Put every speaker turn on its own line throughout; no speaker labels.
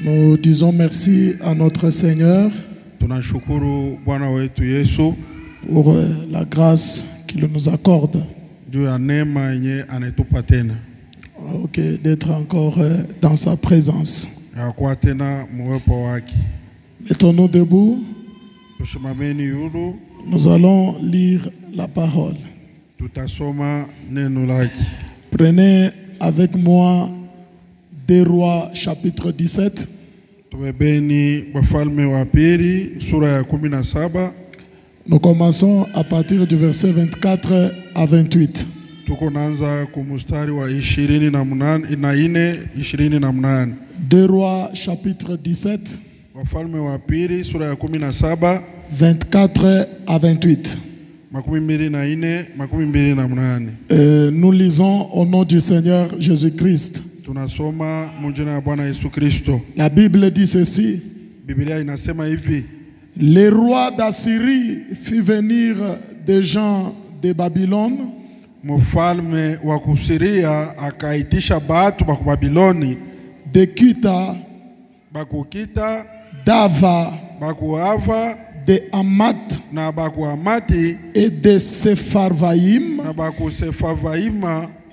Nous disons merci à notre Seigneur pour la grâce qu'il nous accorde. D'être encore dans sa présence. Mettons-nous debout. Nous allons lire la parole. Prenez avec moi 2 Rois chapitre 17. Nous commençons à partir du verset 24 à 28. 2 Rois chapitre 17. 24 à 28. Nous lisons au nom du Seigneur Jésus-Christ. La Bible dit ceci. Le roi d'Assyrie fit venir des gens de Babylone, de Kita, d'Ava, de Hamath et de Sepharvaïm,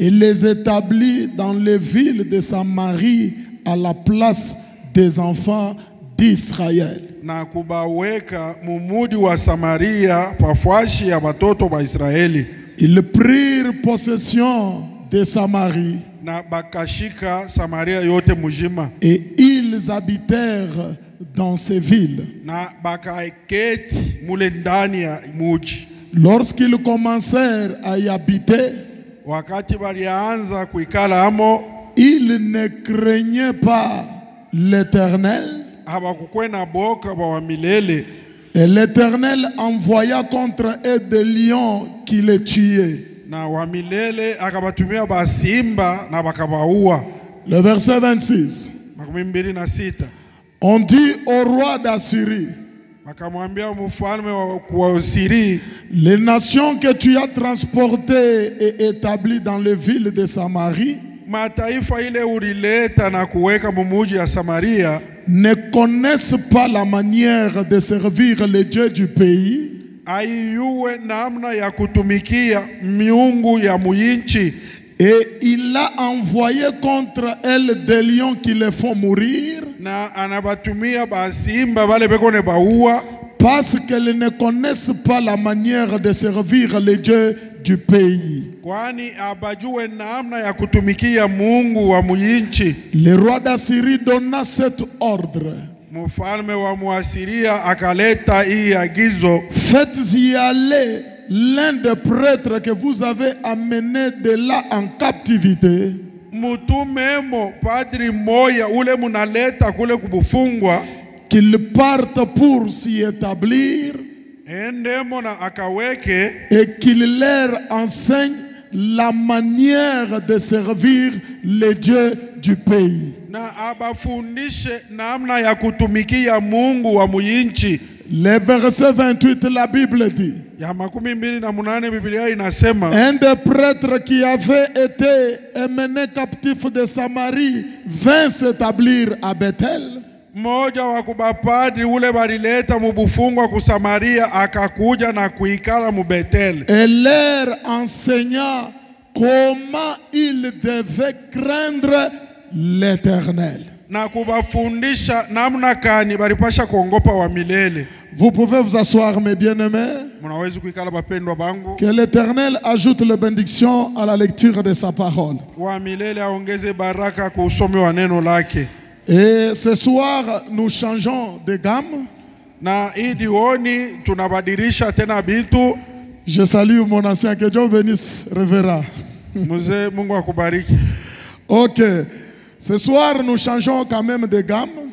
et les établit dans les villes de Samarie à la place des enfants d'Israël. Ils prirent possession de Samarie et ils habitèrent dans ces villes. Lorsqu'ils commencèrent à y habiter, ils ne craignaient pas l'Éternel. Et l'Éternel envoya contre eux des lions qui les tuaient. Le verset 26. On dit au roi d'Assyrie: les nations que tu as transportées et établies dans les villes de Samarie ne connaissent pas la manière de servir les dieux du pays. Et il a envoyé contre elles des lions qui les font mourir, parce qu'elles ne connaissent pas la manière de servir les dieux du pays. Le roi d'Assyrie donna cet ordre: faites-y aller l'un des prêtres que vous avez amené de là en captivité, qu'il parte pour s'y établir et qu'il leur enseigne la manière de servir les dieux du pays. Le verset 28, la Bible dit: un des prêtres qui avait été emmené captif de Samarie vint s'établir à Bethel. Et leur enseigna comment ils devaient craindre l'Éternel. Vous pouvez vous asseoir, mes bien-aimés. Que l'Éternel ajoute la bénédiction à la lecture de sa parole. Et ce soir, nous changeons de gamme. Je salue mon ancien, que Dieu bénisse, révérend. Ok. Ce soir, nous changeons quand même de gamme.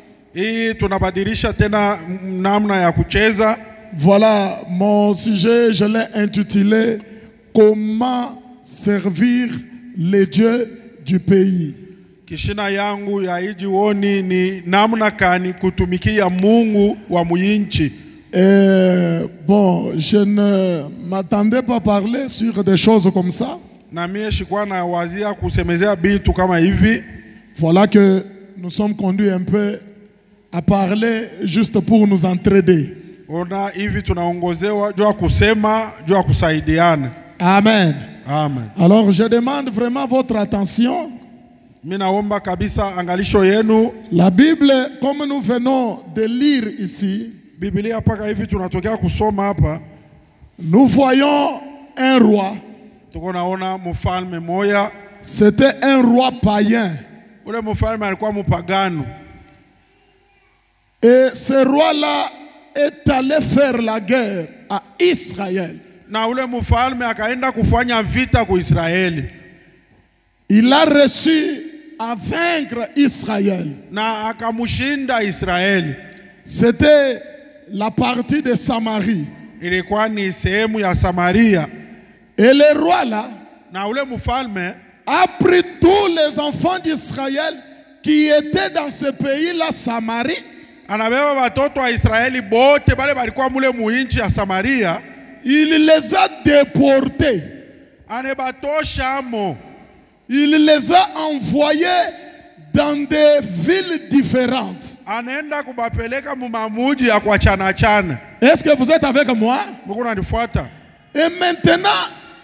Voilà, mon sujet, je l'ai intitulé Comment servir les dieux du pays.
Kishina yangu ya ijioni ni namna kani kutumikia Mungu wa muinchi.
Bon, je ne m'attendais pas à parler sur des choses comme ça.
Na mie shikuwa na wazia kusemezea bitu kama hivi.
Voilà que nous sommes conduits un peu à parler juste pour nous entraider.
Ona hivi tunaongozewa jua kusema, jua kusaidiana.
Amen.
Amen.
Alors je demande vraiment votre attention.
Minaomba kabisa angalisho yenu.
La Bible, comme nous venons de lire ici,
Biblia paka hivi tunatokea kusoma hapa,
nous voyons un roi.
tuko naona mfalme moya.
C'était un roi païen.
Ule mfalme alikuwa mpagano.
Et ce roi-là est allé faire la guerre à Israël.
Na ule mfalme akaenda kufanya vita ku Israeli.
Il a reçu à vaincre Israël.
Na akamushinda Israeli.
C'était la partie de Samarie.
Ilikuwa ni sehemu ya Samaria.
Et le roi là
Na ule mfalme
a pris tous les enfants d'Israël qui étaient dans ce pays-là, Samarie.
Anabeba watoto wa Israeli bote bale balikuwa mule muinchi ya Samaria.
Il les a déportés.
Anebatosha amo.
Il les a envoyés dans des villes différentes.
Anaenda kubapeleka mumamuji ya kwa chana.
Est-ce que vous êtes avec moi?
Mukuna nifuata.
Et maintenant,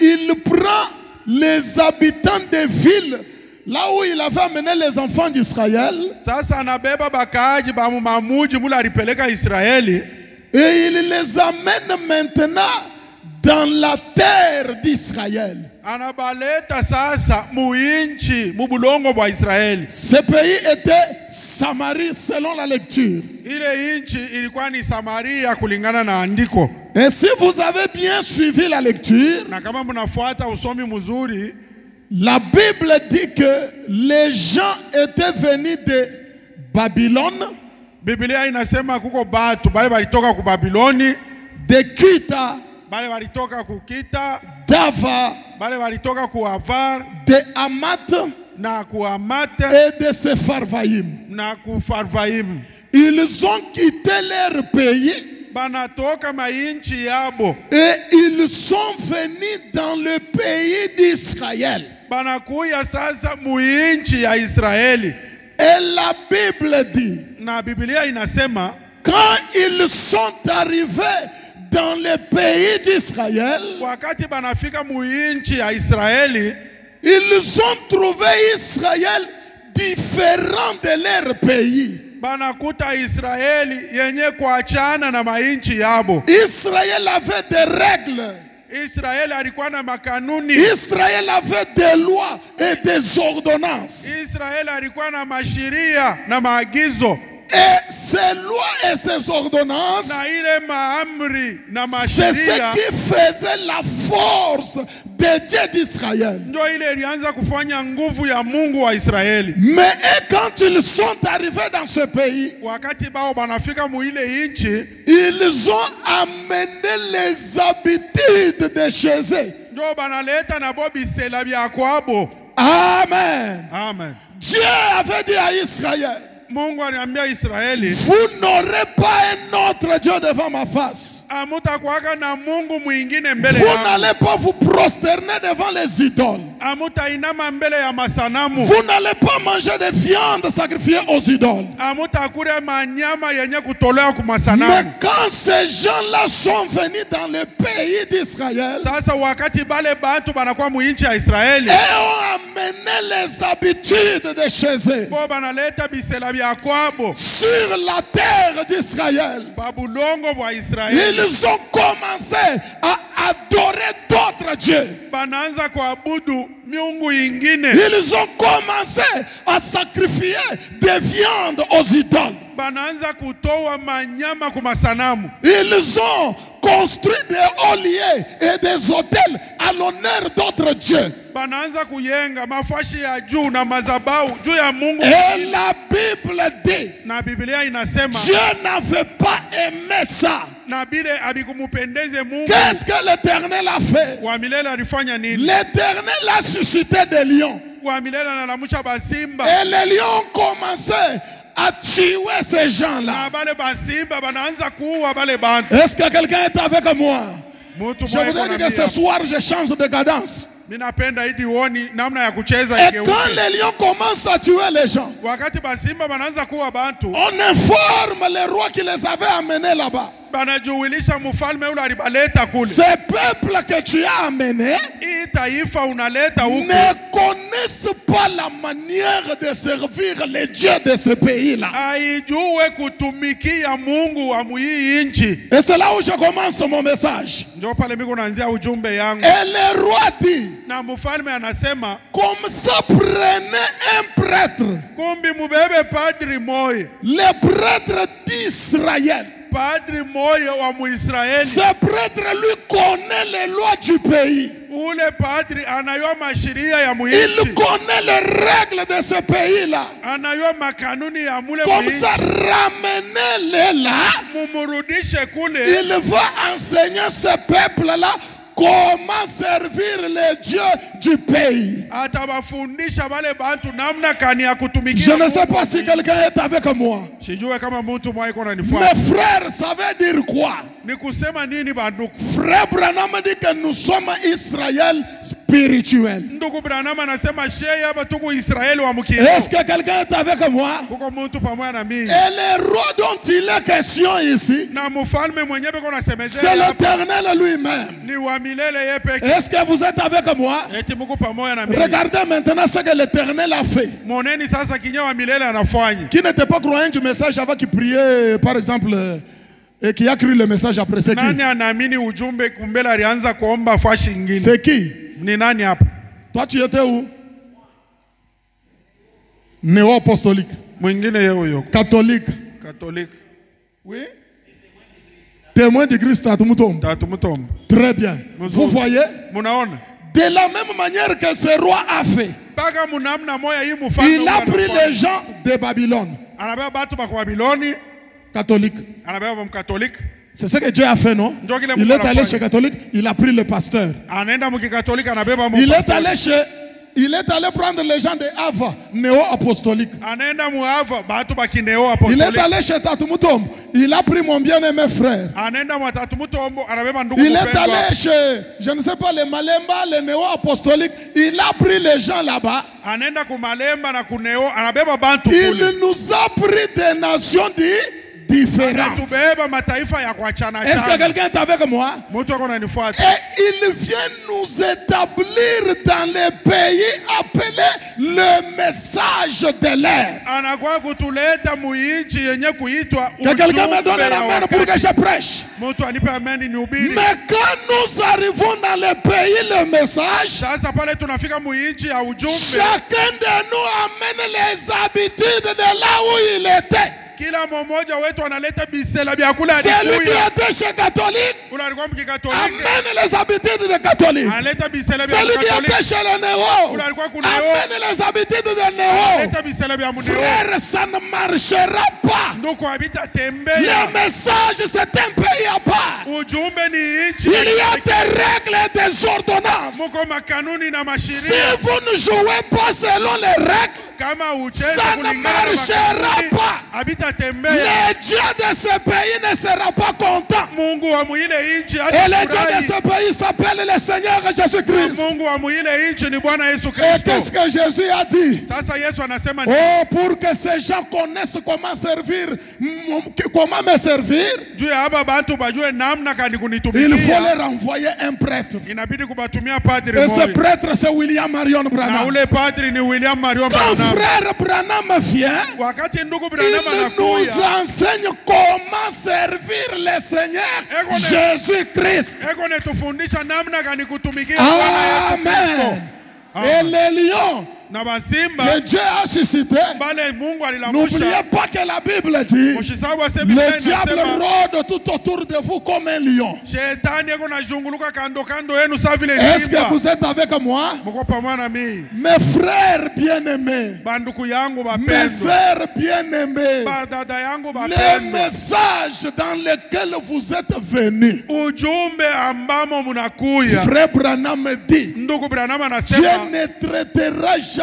il prend les habitants des villes là où il avait amené les enfants d'Israël.
Sasa anabeba bakaaji ba mumamuji mula alipeleka Israeli.
Et il les amène maintenant dans la terre d'Israël.
Anabaleta sasa muinchi mubulongo bwa Israeli.
Ce pays était Samarie selon la lecture.
Ile inchi ilikuwa ni Samaria kulingana na andiko.
Et si vous avez bien suivi la lecture,
Na kama mnafuata usomi mzuri,
la Bible dit que les gens étaient venus de Babylone,
Biblia inasema kuko batu bale balitoka ku Babiloni,
de Kita,
bale balitoka ku Kita,
d'Ava,
bale balitoka ku Avar
de Hamath
na ku Hamat
et de Sepharvaïm.
na ku Farvaim.
Ils ont quitté leur pays
Banatoka mainchi yabo.
et ils sont venus dans le pays d'Israël.
Banakuya sasa muinchi ya Israeli.
Et la Bible dit,
Na Biblia inasema
quand ils sont arrivés dans le pays d'Israël,
wakati banafika muinchi ya Israeli,
ils ont trouvé Israël différent de leur pays.
banakuta Israeli yenye kuachana na mainchi yabo.
Israël avait des règles.
Israeli alikuwa na makanuni.
Israël avait des lois et des ordonnances.
Israeli alikuwa na mashiria na maagizo.
Et ces lois et ces ordonnances,
Na ile maamri na
c'est ce
mashiria
qui faisait la force de Dieu d'Israël.
ndio ile ilianza kufanya nguvu ya Mungu wa Israeli.
Mais et quand ils sont arrivés dans ce pays,
Wakati bao banafika mu ile inchi,
ils ont amené les habitudes de chez eux.
ndio banaleta na bobisela bya kwabo.
Amen.
Amen.
Dieu avait dit à Israël,
Mungu aliambia Israeli,
vous n'aurez pas un autre Dieu devant ma face.
amutakuwaka na Mungu mwingine mbele
Vous
yangu.
n'allez pas vous prosterner devant les idoles.
Amutainama mbele ya masanamu.
Vous n'allez pas manger de viande sacrifiée aux idoles.
Amutakula manyama yenye kutolewa ku
Mais
masanamu.
quand ces gens-là sont venus dans le pays d'Israël
Sasa wakati bale bantu banakuwa muinchi ya Israeli,
et ont amené les habitudes de chez eux
bo banaleta bisela bya kwabo
sur la terre d'Israël,
babulongo bwa Israeli,
ils ont commencé à adorer d'autres dieux.
banaanza kuabudu miungu ingine.
Ils ont commencé à sacrifier des viandes aux idoles.
Banaanza kutoa manyama ku masanamu.
Ils ont construit des holiers et des hôtels à l'honneur d'autres dieux.
Banaanza kuyenga mafashi ya juu na mazabau juu ya Mungu.
Et la Bible dit,
Na Biblia inasema
Dieu n'avait pas aimé ça.
na bile abikumupendeze Mungu.
Qu'est-ce que l'Éternel a fait?
Wa milele alifanya nini?
L'Éternel a suscité des lions.
Wa milele analamusha basimba.
Et les lions ont commencé à tuer ces gens-là.
Na bale basimba banaanza kuua bale bantu.
Est-ce que quelqu'un est avec moi?
Mutu
Je vous ai dit que ce soir, je change de cadence.
Minapenda hidi uoni namna ya kucheza
Et
igeuke.
quand les lions commencent à tuer les gens,
Wakati basimba banaanza kuwa bantu,
on informe les rois qui les avaient amenés là-bas.
banajuwilisha mfalme ule alibaleta kule.
Ces peuples que tu as amenés
Hii taifa unaleta huku
ne connaissent pas la manière de servir les dieux de ce pays-là.
haijue kutumikia Mungu wa hii nchi.
Et c'est là où je commence mon message.
Ndio pale mimi naanzia ujumbe yangu.
Et le roi dit,
Na mfalme anasema,
comme ça prenez un prêtre,
kumbi mubebe padri moyo.
le prêtre d'Israël.
Padri moyo wa Muisraeli.
Ce prêtre lui connaît les lois du pays.
Ule padri anayua mashiria ya
Il
muinchi.
connaît les règles de ce pays-là.
Anayua makanuni ya mule
Comme
muinchi.
ça, ramenez-les là.
Mumurudishe kule.
Il va enseigner ce peuple-là comment servir les dieux du pays.
Atabafundisha wale bantu namna kani ya kutumikia.
Je ne sais pas si quelqu'un est avec moi.
Sijue kama mtu mwa iko nanifuata.
Mes frères, ça veut dire quoi?
Ni kusema nini banduku?
Frère Branham dit que nous sommes Israël spirituel.
Ndugu Branham anasema sheye hapa tuko Israeli wa mkini.
Est-ce que quelqu'un est avec moi?
Kuko mtu pamoja na mimi.
Et le roi dont il est question ici,
Na mfalme mwenyewe biko nasemezea
c'est
hapa.
l'Éternel lui-même.
Ni wa milele yeye peke.
Est-ce que vous êtes avec moi?
Eti mko pamoja na mimi.
Regardez maintenant ce que l'Éternel a fait.
Moneni sasa kinyo wa milele anafanya.
Qui n'était pas croyant du message avant qui priait, par exemple, et qui a cru le message après, c'est qui?
Nani anaamini ujumbe kumbele alianza kuomba fashi nyingine?
C'est qui?
Ni nani hapa?
Toi, tu étais où? Néo-apostolique.
Mwingine yeye huyo.
Catholique.
Katoliki.
Oui. Témoin de Christ à Tumutom.
Tatu mtombo.
Très bien. Vous voyez?
Munaona?
De la même manière que ce roi a fait,
Paka munamna moya hii mfalme.
il a pris les gens de Babylone.
Anabeba batu ba Babiloni,
Catholique.
anabeba ba mkatoliki.
C'est ce que Dieu a fait, non?
Ndio kile
Il
Mungu
est allé
anafanya.
chez catholique, il a pris le pasteur.
Anaenda mkikatoliki anabeba
Il est
mpastori.
allé chez, il est allé prendre les gens de Ava, néo-apostolique.
Anaenda muava batu ba kineo
Il est
apostolique.
allé chez Tatumutom, il a pris mon bien-aimé frère.
Anaenda mwatatu mtombo anabeba ndugu
Il est
mpendwa.
allé chez, je ne sais pas, les Malemba, les néo-apostoliques. Il a pris les gens là-bas.
Anaenda kumalemba na kuneo anabeba bantu kule.
Il nous a pris des nations différentes.
Anatubeba mataifa ya kuachana
Est-ce que
chana.
quelqu'un est avec moi?
Mtu ako ananifuata.
Et il vient nous établir dans les pays appelés le message de l'air.
Anakuwa kutuleta muinchi yenye kuitwa
Que quelqu'un me donne
ujumbe ya
la main pour que
wakati.
je prêche.
Mtu anipe ameni ni ubiri.
Mais quand nous arrivons dans le pays, le message,
Sasa pale tunafika muinchi ya ujumbe.
chacun de nous amène les habitudes de là où il était.
Kila mmoja wetu analeta bisela vya kula
Celui qui
alikuya.
était chez catholique
Ule alikuwa mkikatoliki.
amène les habitudes de catholique.
Analeta bisela vya
Celui qui était
katoliki.
chez le néo
Ule alikuwa kuneo.
amène les habitudes de néo.
Analeta bisela vya muneo.
Frère, ça ne marchera pas.
Ndugu habita tembea.
Le message, c'est un pays à part.
Ujumbe ni inchi.
Il y a des règles et des ordonnances.
Muko makanuni na
Si
mashiria.
vous ne jouez pas selon les règles,
Kama ucheze
ça ne
kulingana na
marchera
makanuni,
pas.
habita tembea.
le Dieu de ce pays ne sera pas content.
Mungu wa muile inchi
Et le Dieu de
hatafurahi.
ce pays s'appelle le Seigneur Jésus-Christ.
Mungu wa muile inchi ni Bwana Yesu
Et
Kristo.
qu'est-ce que Jésus a dit?
Sasa Yesu anasema ni
Oh, pour que ces gens connaissent comment servir, comment me servir,
juu ya haba bantu bajue namna kani
il faut
kunitumikia.
leur envoyer un prêtre.
Inabidi kubatumia padri
Et ce
moja.
prêtre, c'est William Marion
Na
Branham.
ule padri ni William Marion
Quand
Branham.
frère Branham vient,
Wakati ndugu Branham
il
anakuya,
nous enseigne comment servir le Seigneur Jésus-Christ.
eko netufundisha namna kani kutumikia Bwana Yesu Kristo.
Amen. Et les lions
Na basimba
que Dieu a suscité,
bale Mungu
n'oubliez
alilamusha.
pas que la Bible dit,
Mshisahau asema
le diable
inasema
rôde tout autour de vous comme un lion.
shetani eko nazunguluka kando kando yenu sawa vile
Est-ce que
simba.
vous êtes avec moi?
Mko pamoja na mimi.
Mes frères bien-aimés,
Banduku yangu
mes
bapendwa.
sœurs bien-aimées,
Badada yangu
le
bapendwa.
message dans lequel vous êtes venus,
Ujumbe ambamo munakuya.
frère Branham dit,
Ndugu Branham
Dieu
anasema
ne traitera jamais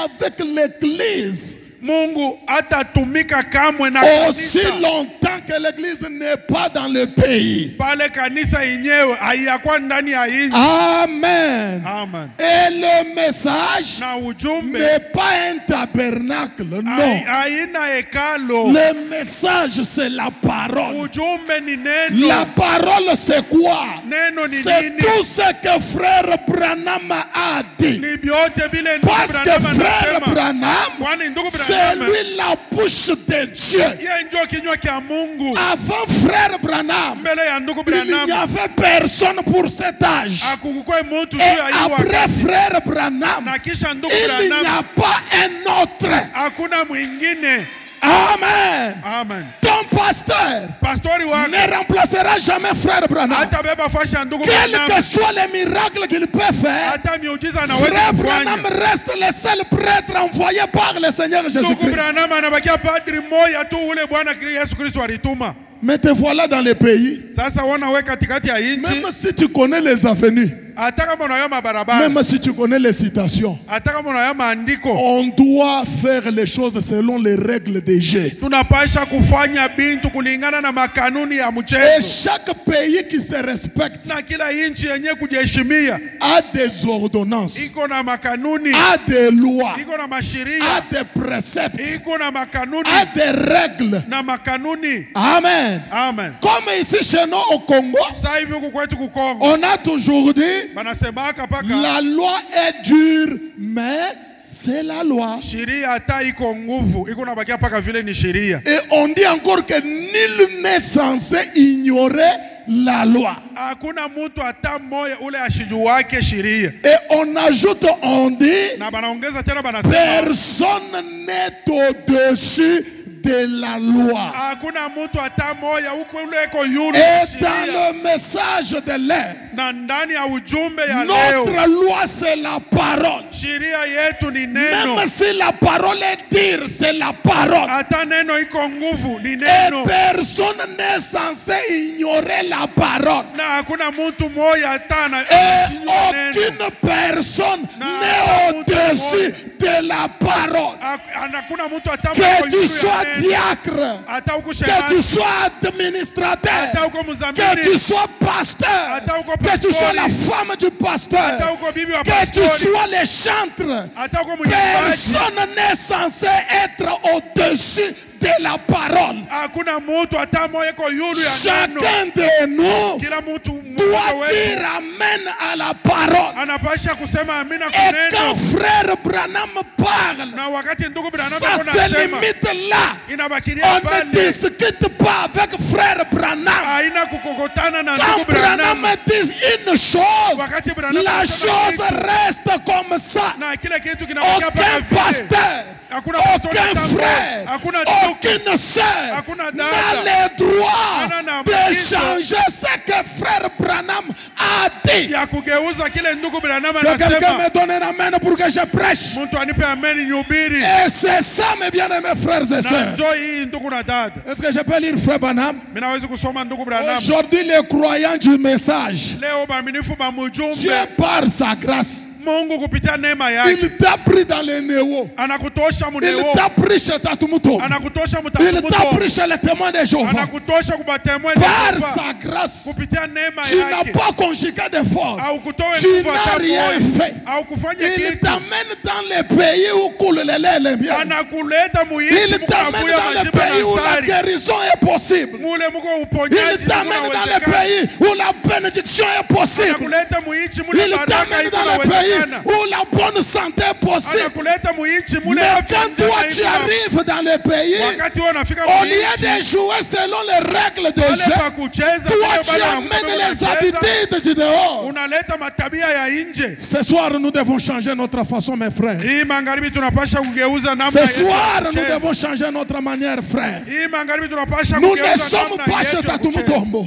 avec l'église
Mungu hatatumika kamwe na
Aussi
kanisa.
longtemps que l'église n'est pas dans le pays.
Pale kanisa yenyewe haiyakuwa ndani ya nchi.
Amen.
Amen.
Et le message
Na ujumbe
n'est pas un tabernacle, non.
haina hekalo.
Le message, c'est la parole.
Ujumbe ni neno.
La parole, c'est quoi?
Neno ni
C'est
nini?
tout ce que frère Branham a dit.
Ni vyote vile ndugu
Parce que
Branham
frère
anasema.
Branham,
Kwani ndugu
c'est
Branham
lui la bouche de Dieu.
yeye ndio kinywa cha Mungu.
Avant frère Branham,
Mbele ya ndugu
il n'y
Branham
avait personne pour cet âge.
akukukwe mtu
Et
juu ya hii
après
wakati.
frère Branham,
Na kisha ndugu
il n'y
Branham
a pas un autre.
hakuna mwingine.
Amen.
Amen.
Ton pasteur
Pastori wako
ne remplacera jamais frère Branham.
hatabeba fashi ya ndugu
Quels
Branham.
que soient les miracles qu'il peut faire,
Hata miujiza anaweza
frère Branham
kufanya.
reste le seul prêtre envoyé par le Seigneur
Ndugu
Jésus-Christ.
Branham anabakia padri moja tu, ule Bwana Yesu Kristo alituma.
Mais te voilà dans les pays.
Sasa wana we katikati ya nchi,
Même si tu connais les avenues,
hata kama unayoma mabarabara,
même si tu connais les citations,
hata kama unayoma maandiko,
on doit faire les choses selon les règles des jeux.
tunapasha kufanya bintu kulingana na makanuni ya
Et
mchezo.
chaque pays qui se respecte
Na kila nchi yenye kujiheshimia
a des ordonnances,
iko na makanuni,
a des lois,
iko na
a
masheria,
des préceptes,
iko na makanuni
a des règles.
na makanuni.
Amen.
Amen.
Comme ici chez nous au Congo,
Sasa hivi huku kwetu kukongo
on a toujours dit
banasemaka paka
la loi est dure, mais c'est la loi.
sheria hata iko nguvu, iko nabakia paka vile ni sheria.
Et on dit encore que nul n'est censé ignorer la loi.
Hakuna mtu hata mmoja ule ashijuwake sheria.
Et on ajoute, on dit,
Na banaongeza tena banasema
personne n'est au-dessus de la loi.
hakuna mtu hata mmoja huko ule iko yule
Et dans
sheria.
le message de l'air,
Na ndani ya ujumbe ya leo,
notre loi c'est la parole.
sheria yetu ni neno.
Même si la parole est dure, c'est la parole.
Hata neno iko nguvu, ni
Et
neno.
personne n'est censé ignorer la parole.
Na hakuna mtu mmoja hata
Et
anashindwa neno.
aucune personne n'est au-dessus de la parole.
Hakuna mtu hata
Que
mmoja
tu
juu ya
sois
neno.
diacre,
Hata uko
que tu
shemasi,
sois administrateur,
hata uko
que tu
mzamini,
sois pasteur,
hata uko
que tu sois la
pastori,
femme du pasteur,
hata uko bibi wa
que tu
pastori,
sois le chantre,
hata uko mwimbaji.
personne n'est censé être au-dessus de la parole.
Hakuna mtu hata mmoja iko yulu ya neno.
Chacun de nous
Kila mtu
doit
mmoja wetu
dire amen à la parole.
anapasha kusema amina
Et
kwa
quand
neno.
frère Branham parle,
Na wakati ndugu Branham
ça se
anasema
limite là.
inabakilia
On ne
pale,
discute pas avec frère Branham.
haina kukokotana na
Quand
ndugu Branham.
Branham dit une chose,
Wakati Branham
la
anasema
chose
kitu,
reste comme ça.
na kile kitu kinabakia pale
Aucun
vile.
pasteur,
Hakuna pastori
aucun
hata
frère,
mmoja, hakuna ndugu,
aucune sœur
hakuna
n'a
dada,
le droit
hana na
de
maagizo
changer ce que frère Branham a dit.
ya kugeuza kile ndugu Branham
Que quelqu'un
anasema.
me donne un amen pour que je prêche.
Mtu anipe amen nihubiri.
Et c'est ça, mes bien-aimés frères et
Na
sœurs.
njoo hii ndugu na dada.
Est-ce que je peux lire frère Branham?
Mimi naweza kusoma ndugu Branham.
Aujourd'hui, les croyants du message,
Leo baaminifu ba
Dieu
mjumbe,
par sa grâce,
Mungu kupitia neema yake
il t'a pris dans les néo.
anakutosha
Il
muneo,
t'a pris chez Tatumuto.
anakutosha
Il t'a
mtakuto,
pris chez les témoins de Jéhovah.
anakutosha kubatemwe
Par sa grâce,
kupitia neema
tu n'as
yake.
pas conjugué d'efforts.
Au kutoa
Tu
nguvu
n'as
hata
rien
moja,
fait.
au kufanya
Il
kitu.
t'amène dans les pays où coule le lait et le miel.
Anakuleta
Il
muichi
t'amène
mukavuya
dans les
majibu
pays où
na
la
sari.
guérison est possible.
Mule muko
Il
uponyaji
t'amène dans les
unawezekana.
pays où la bénédiction est possible.
Anakuleta muichi mule
Il
baraka
t'amène
iko
dans les pays
inawezekana.
où la bonne santé est possible.
Anakuleta muichi mule
Mais
afya
quand toi
njema
tu
iko.
arrives dans les pays,
Wakati wewe unafika
au lieu
muichi,
de jouer selon les règles de
pale
jeu,
pa kucheza,
toi
pale
tu
pale
amènes
unakuta
les
unacheza,
habitudes du dehors.
unaleta matabia ya nje.
Ce soir, nous devons changer notre façon, mes frères.
Hii magharibi tunapasha kugeuza namna
Ce
yetu ya
soir, nous
kucheza.
devons changer notre manière, frère.
Hii magharibi tunapasha
Nous ne sommes pas chez Tatumutombo.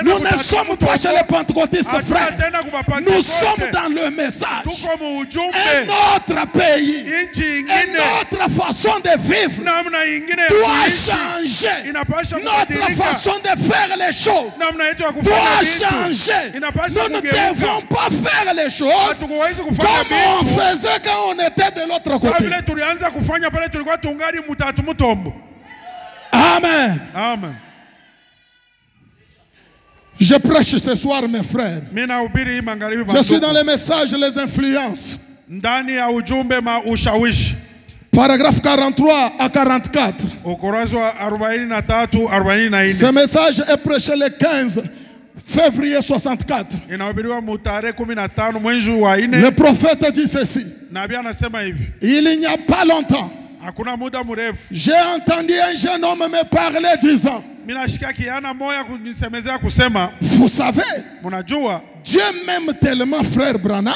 Nous ne sommes pas chez les pentecôtistes, frères. Nous sommes dans le message. Un autre pays, une autre façon de vivre doit changer. Notre façon de faire les choses doit changer. Nous ne devons pas faire les choses comme on faisait quand on était de l'autre côté. Amen.
Amen.
Je prêche ce soir, mes frères. Je suis dans les messages, les influences. Paragraphe 43 à 44. Ce message est prêché le 15 février 64. Le prophète dit ceci. Il n'y a pas longtemps, j'ai entendu un jeune homme me parler disant, vous savez, Dieu m'aime tellement, frère Branham,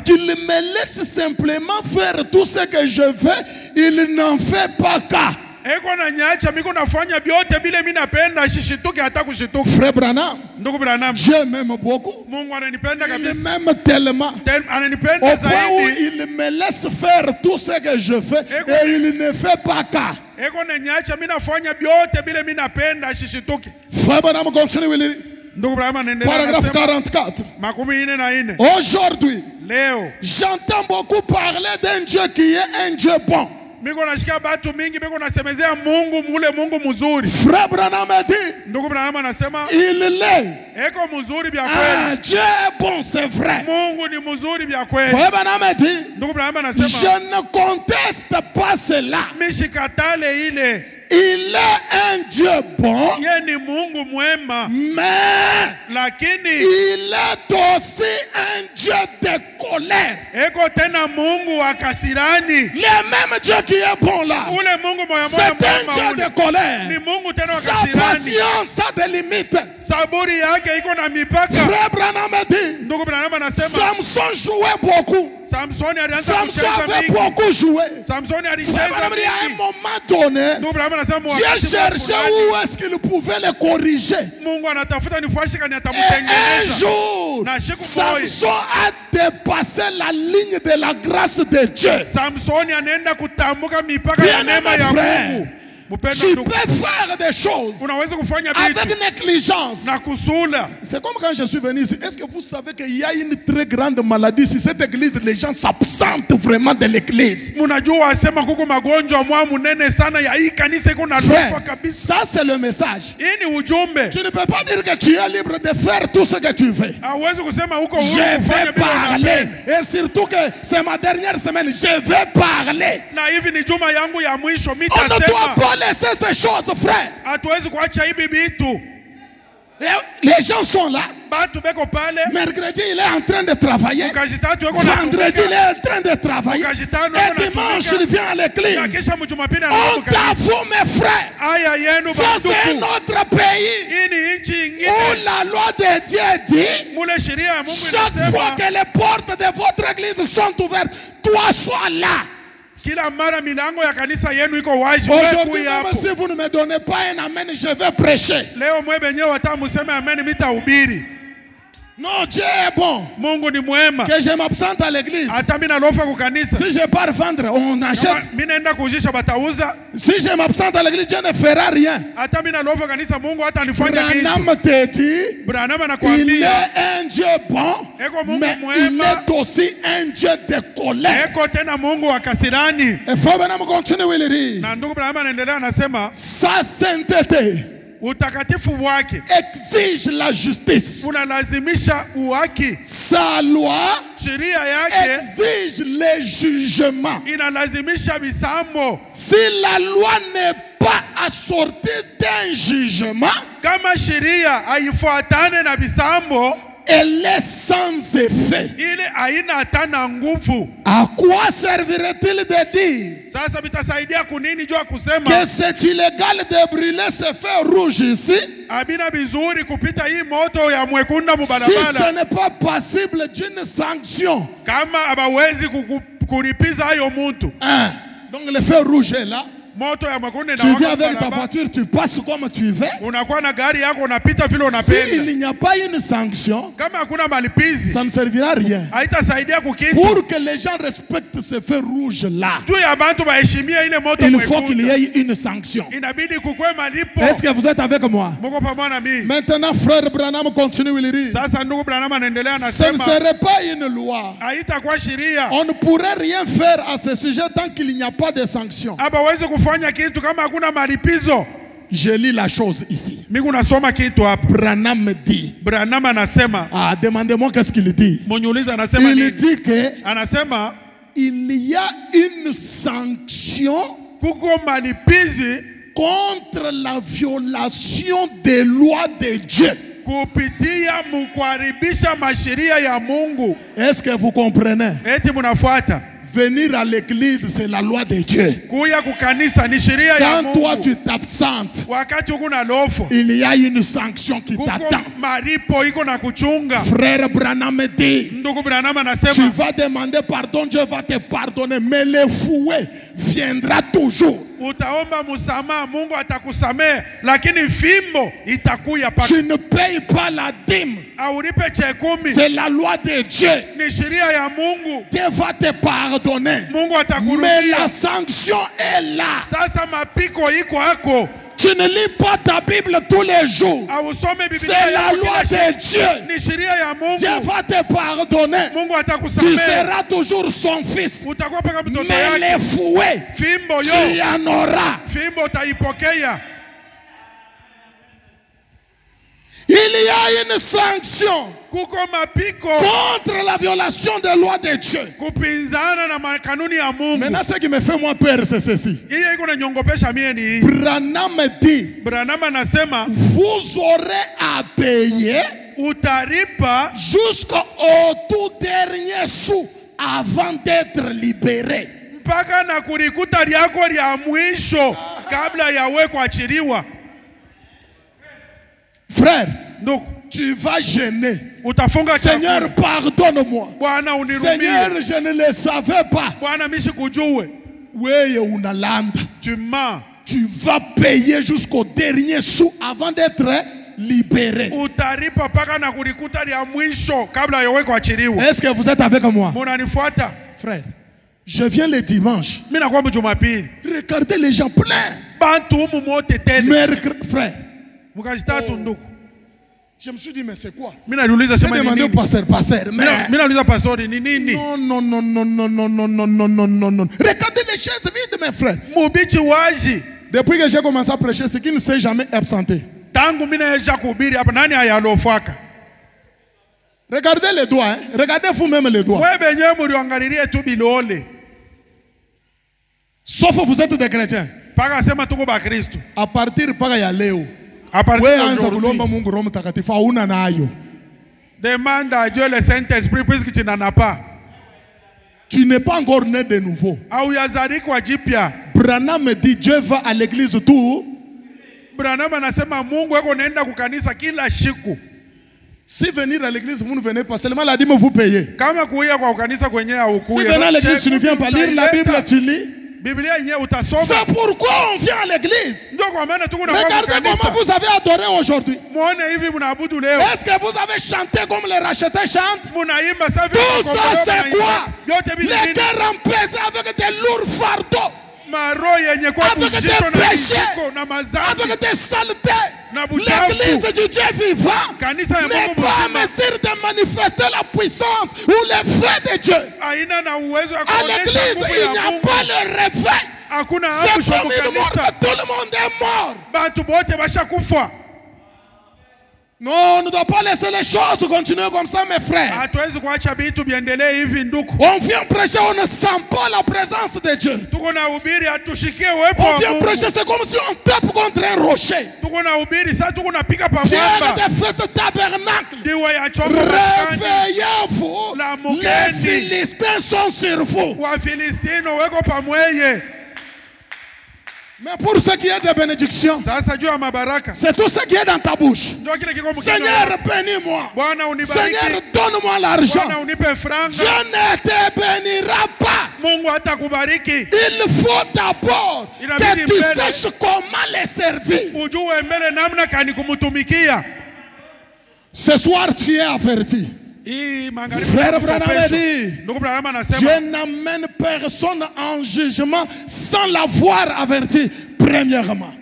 qu'il me laisse simplement faire tout ce que je veux. Il n'en fait pas cas. Frère Branham, Dieu m'aime beaucoup. Il m'aime tellement au point où il me laisse faire tout ce que je fais et il ne fait pas cas. Frère Branham continue. Paragraphe 44. Aujourd'hui, j'entends beaucoup parler d'un Dieu qui est un Dieu bon. Frère Branham a dit, il l'est. Ah, Dieu est bon, c'est vrai. Frère Branham a dit, je ne conteste pas cela. Il est un Dieu bon, mais il est aussi un Dieu de colère. Le même Dieu qui est bon là, c'est un Dieu de colère. Sa patience a des limites. Frère Branham a dit, Samson jouait beaucoup. Samson avait beaucoup joué. Frère Branham dit, à un moment donné, Dieu cherchait où est-ce qu'il pouvait le corriger. Et un jour, Samson a dépassé la ligne de la grâce de Dieu. Bien-aimé frère, tu peux faire des choses avec négligence. C'est comme quand je suis venu ici. Est-ce que vous savez qu'il y a une très grande maladie ici? Cette église, les gens s'absentent vraiment de l'église. Frère, ça c'est le message. Tu ne peux pas dire que tu es libre de faire tout ce que tu veux. Je vais parler. Et surtout que c'est ma dernière semaine. Je vais parler. On ne doit pas laisser ces choses, frère. Les gens sont là. Mercredi, il est en train de travailler. Vendredi, il est en train de travailler. Et dimanche, il vient à l'église. On t'avoue, mes frères. Ça, c'est un autre pays où la loi de Dieu dit, chaque fois que les portes de votre église sont ouvertes, toi sois là. Aujourd'hui, même si vous ne me donnez pas un amen, je vais prêcher. Non, Dieu est bon. Que je m'absente à l'église. Si je pars vendre, on achète. Si je m'absente à l'église, Dieu ne fera rien. Branham te dit, il est un Dieu bon, mais il est aussi un Dieu de colère. Et faut Branham continue, il dit, sa sainteté exige la justice. Sa loi exige le jugement. Si la loi n'est pas assortie d'un jugement, elle est sans effet. À quoi servirait-il de dire que c'est illégal de brûler ce feu rouge ici, si ce n'est pas passible d'une sanction? Donc le feu rouge est là. Tu viens avec ta voiture, tu passes comme tu veux. S'il n'y a pas une sanction, ça ne servira à rien. Pour que les gens respectent ce feu rouge-là, il faut qu'il y ait une sanction. Est-ce que vous êtes avec moi? Maintenant, frère Branham continue, il dit, ce ne serait pas une loi. On ne pourrait rien faire à ce sujet tant qu'il n'y a pas de sanction. Je lis la chose ici. Branham dit. Ah, demandez-moi qu'est-ce qu'il dit. Il dit que il y a une sanction contre la violation des lois de Dieu. Est-ce que vous comprenez? Venir à l'église, c'est la loi de Dieu. Quand toi tu t'absentes, il y a une sanction qui t'attend. Frère Branham dit, tu vas demander pardon, Dieu va te pardonner, mais le fouet viendra toujours. Tu ne payes pas la dîme. C'est la loi de Dieu. Dieu va te pardonner. Mais la sanction est là. Tu ne lis pas ta Bible tous les jours. C'est la loi de Dieu. Dieu va te pardonner. Tu seras toujours son fils. Mais les fouets, tu en auras. Il y a une sanction contre la violation des lois de Dieu. Maintenant, ce qui me fait moins peur, c'est ceci. Branham dit, vous aurez à payer jusqu'au tout dernier sou avant d'être libéré. Frère, tu vas gêner. Seigneur, pardonne-moi. Seigneur, je ne le savais pas. Tu mens. Tu vas payer jusqu'au dernier sou avant d'être libéré. Est-ce que vous êtes avec moi? Frère, je viens le dimanche. Regardez les gens pleins. Frère. Oh. Je me suis dit, mais c'est quoi? J'ai demandé au pasteur, non. Regardez les chaises vides, mes frères. Depuis que j'ai commencé à prêcher, c'est qu'il ne s'est jamais absenté. Regardez les doigts, hein? Regardez vous-même les doigts. Sauf que vous êtes des chrétiens. À partir de Léo.
Demande à Dieu le Saint-Esprit puisque tu n'en as pas.
Tu n'es pas encore né de nouveau. Branham me dit Dieu va à l'église tout. Si venir à l'église vous ne venez pas, seulement la dîme vous payez. Si venir à l'église tu ne viens pas lire la Bible, tu lis. C'est pourquoi on vient à l'église. Regardez comment vous avez adoré aujourd'hui. Est-ce que vous avez chanté comme les rachetés chantent? Tout ça c'est quoi? Les cœurs empesés avec des lourds fardeaux, avec des péchés, avec des saletés. L'église du Dieu vivant n'est pas en mesure de manifester la puissance ou le feu de Dieu. À l'église, il n'y a pas le réveil. C'est comme une mort que tout le monde est mort. Non, on ne doit pas laisser les choses continuer comme ça, mes frères. On vient prêcher, on ne sent pas la présence de Dieu. On vient prêcher, c'est comme si on tape contre un rocher. Viens de fête tabernacle. Réveillez-vous. Les Philistins sont sur vous. Mais pour ce qui est des bénédictions, c'est tout ce qui est dans ta bouche. Seigneur, bénis-moi. Seigneur, donne-moi l'argent. Dieu ne te bénira pas. Il faut d'abord que tu saches comment les servir. Ce soir, tu es averti. Frère Branham dit, Dieu n'amène personne en jugement sans l'avoir averti premièrement.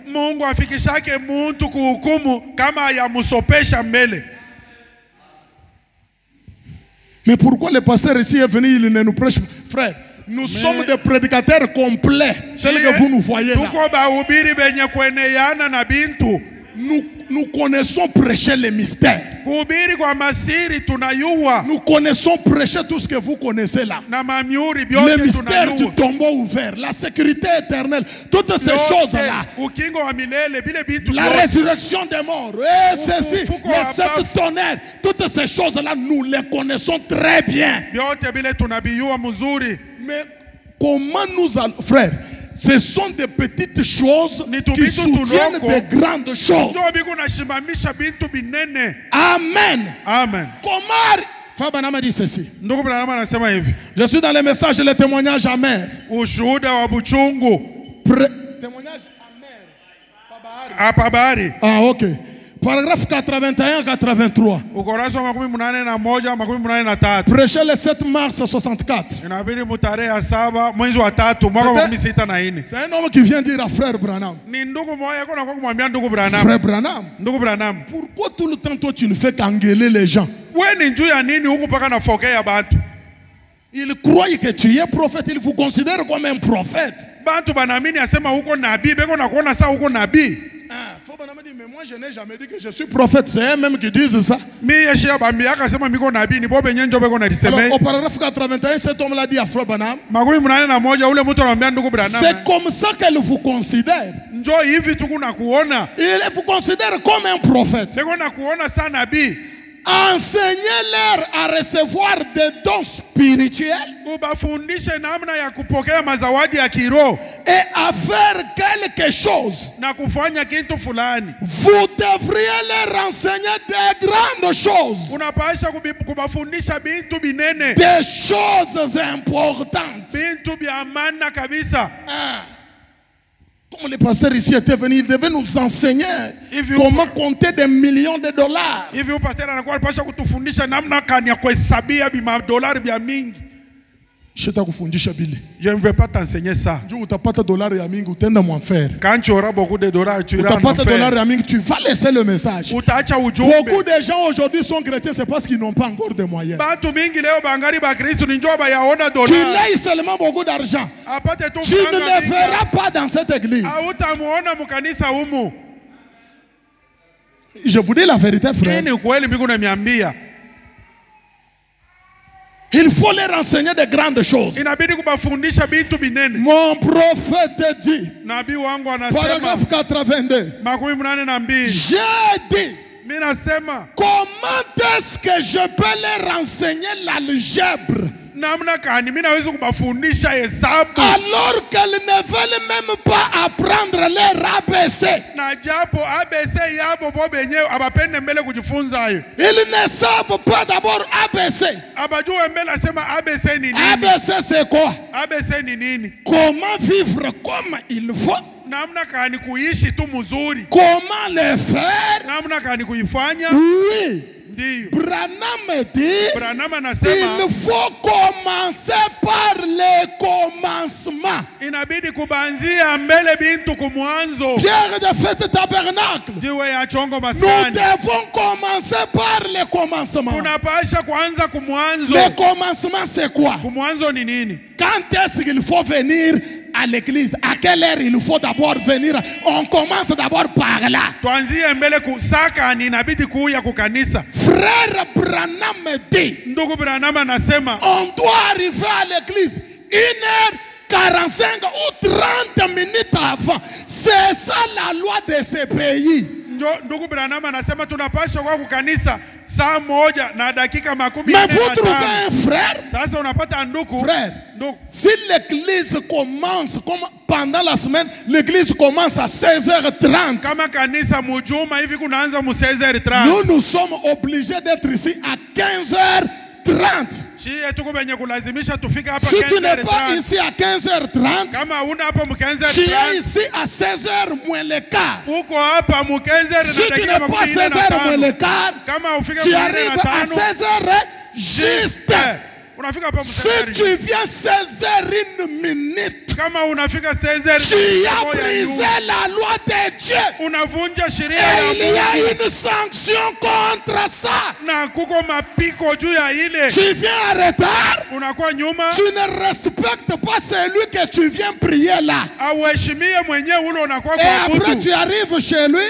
Mais pourquoi le pasteur ici est venu, il ne nous prêche? Frère, nous sommes des prédicateurs complets, tels que vous nous voyez là. Nous connaissons prêcher les mystères. Nous connaissons prêcher tout ce que vous connaissez là. Le mystère du tombeau ouvert, la sécurité éternelle, toutes ces choses-là. La résurrection des morts, et ceci, les 7 tonnerres, toutes ces choses-là, nous les connaissons très bien. Mais comment nous allons, frère? Ce sont des petites choses qui soutiennent des grandes choses. Amen.
Amen.
Comment Fabanama dit ceci. Je suis dans les messages et les témoignages amers. Témoignage amer. Ah, ok. Paragraphe 81-83. Prêché le 7 mars 64. C'est un homme qui vient dire à frère Branham. Frère Branham, pourquoi tout le temps toi tu ne fais qu'engueuler les gens? Il croit que tu es prophète, il vous considère comme un prophète. Mais moi je n'ai jamais dit que je suis prophète, c'est eux-mêmes qui disent ça. Alors, au paragraphe 81, cet homme l'a dit à Frère Branham. C'est comme ça qu'elle vous considère. Il vous considère comme un prophète. Enseignez-leur à recevoir des dons spirituels et à faire quelque chose. Vous devriez leur enseigner des grandes choses, des choses importantes. Comme le pasteur ici était venu, il devait nous enseigner comment compter des millions de dollars. Je ne vais pas t'enseigner ça. Quand tu auras beaucoup de dollars, tu iras en enfer. Tu vas laisser le message. Beaucoup de gens aujourd'hui sont chrétiens, c'est parce qu'ils n'ont pas encore de moyens. Tu lèves seulement beaucoup d'argent. Tu ne le verras pas dans cette église. Je vous dis la vérité, frère. Il faut leur enseigner de grandes choses. Mon prophète dit, paragraphe 82, j'ai dit, comment est-ce que je peux leur enseigner l'algèbre alors qu'elles ne veulent même pas apprendre leur ABC? Ils ne savent pas d'abord ABC. ABC c'est quoi? Comment vivre comme il faut? Comment le faire? Oui. Branham dit, il faut commencer par le commencement. Pierre de fête tabernacle. Nous devons commencer par le commencement. Le commencement c'est quoi? Quand est-ce qu'il faut venir à l'église? À quelle heure il faut d'abord venir? On commence d'abord par là. Frère Branham dit, on doit arriver à l'église 1h45 ou 30 minutes avant. C'est ça la loi de ce pays.
saa moja na dakika makumi.
Mais vous trouvez un frère?
Sasa unapata ndugu.
Frère, si l'église commence comme pendant la semaine, l'église commence à 16h30.
Kama kanisa mujuma hivi kunaanza mu 16h30.
Nous sommes obligés d'être ici à 15h30. Si tu n'es pas ici à 15h30, tu es ici à 16h moins le quart. Si tu n'es pas à 16h moins le quart, tu arrives à 16h juste. Si tu viens 16h une minute, tu as brisé la loi de Dieu. Et il y a une sanction contre ça. Tu viens en retard, tu ne respectes pas celui que tu viens prier là. Et après tu arrives chez lui,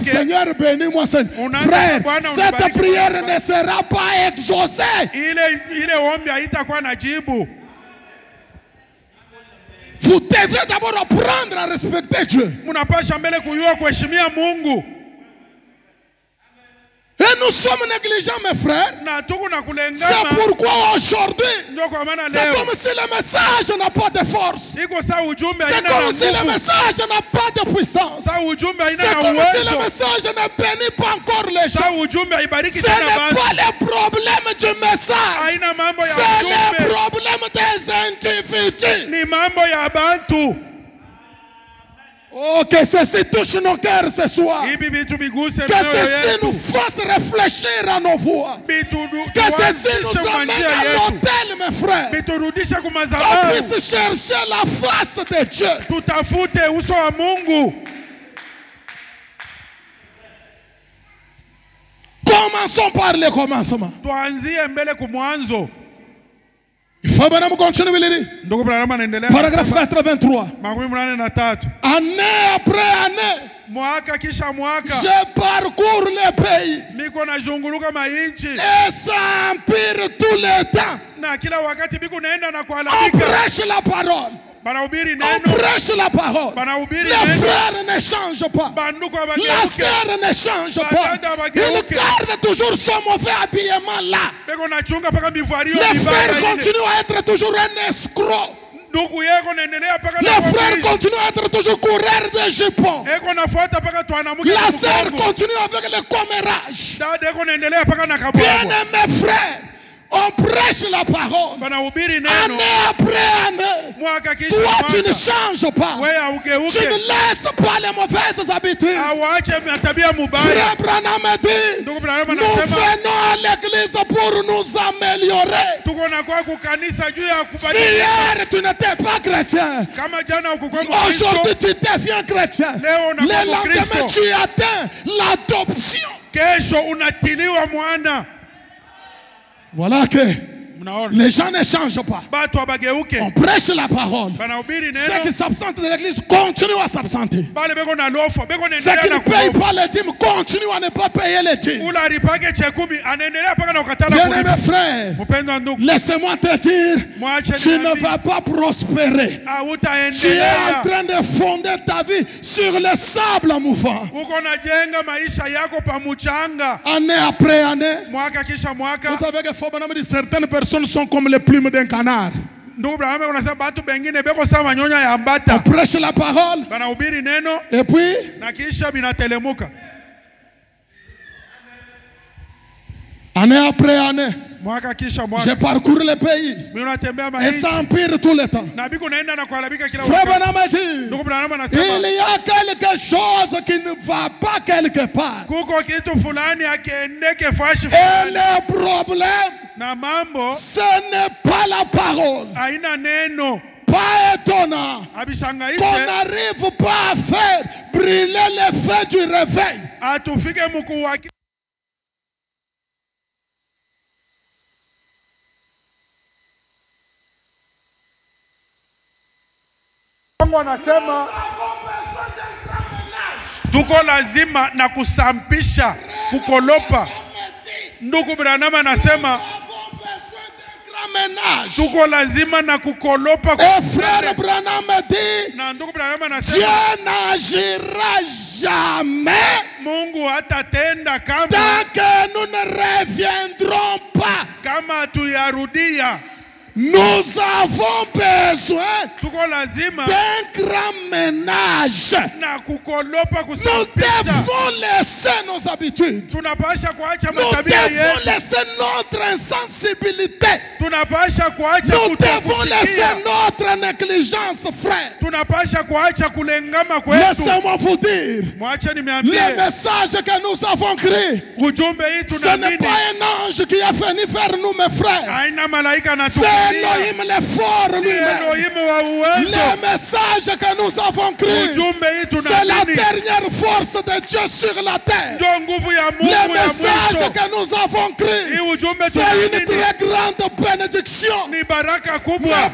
Seigneur bénis-moi, frère, cette prière ne sera pas exaucée. Vous devez d'abord apprendre à respecter Dieu. Et nous sommes négligents, mes frères. C'est pourquoi aujourd'hui, c'est comme si le message n'a pas de force. C'est comme si le message n'a pas de puissance. C'est comme si le message ne bénit pas encore les gens. Ce n'est pas le problème du message. C'est le problème des individus. Oh, que ceci touche nos cœurs ce soir. Que ceci nous fasse réfléchir à nos voix. Que ceci nous amène à l'autel, mes frères. Qu'on puisse chercher la face de Dieu. Commençons par le commencement. Il faut que continuer à lire. Paragraphe 83. Année après année, je parcours le pays. Et ça empire tout le temps. On prêche la parole. On prêche la parole. Les frères ne changent pas. La sœur ne change pas. Il garde toujours son mauvais habillement là. Les frères continuent à être toujours un escroc. Les frères continuent à être toujours coureurs de jupons. La sœur continue avec le commérage. Bien-aimés frères, on prêche la parole. Année après année. Toi, tu ne changes pas. Tu ne laisses pas les mauvaises habitudes. Frère Branham dit, nous venons à l'église pour nous améliorer. Si hier tu n'étais pas chrétien, aujourd'hui tu deviens chrétien. Le lendemain tu atteins l'adoption. Voilà que les gens ne changent pas. On prêche la parole. Ceux qui s'absentent de l'église continuent à s'absenter. Ceux qui ne payent pas les dîmes continuent à ne pas payer les dîmes. Bien-aimés frères, laissez-moi te dire, tu ne vas pas prospérer. Tu es en train de fonder ta vie sur le sable mouvant. Année après année, vous savez que certaines personnes sont comme les plumes d'un canard. On prêche la parole et puis année après année, j'ai parcouru le pays et ça empire tout le temps. Frère Branham dit, il y a quelque chose qui ne va pas quelque part. Et le problème, ce n'est pas la parole. Pas étonnant qu'on n'arrive pas à faire brûler le feu du réveil.
Anasema tuko lazima na kusampisha kukolopa. Ndugu Branham anasema
ménage.
Et
frère Branham dit, Dieu n'agira jamais tant que nous ne reviendrons pas. Nous avons besoin d'un grand ménage. Nous devons laisser nos habitudes. Nous devons laisser notre insensibilité. Nous devons laisser notre négligence, frère. Laissez-moi vous dire, le message que nous avons créé, ce n'est pas un ange qui a venu vers nous, mes frères. C'est Elohim le fort lui-même. Le message que nous avons créé, c'est la dernière force de Dieu sur la terre. Le message que nous avons créé, c'est une très grande bénédiction. Mais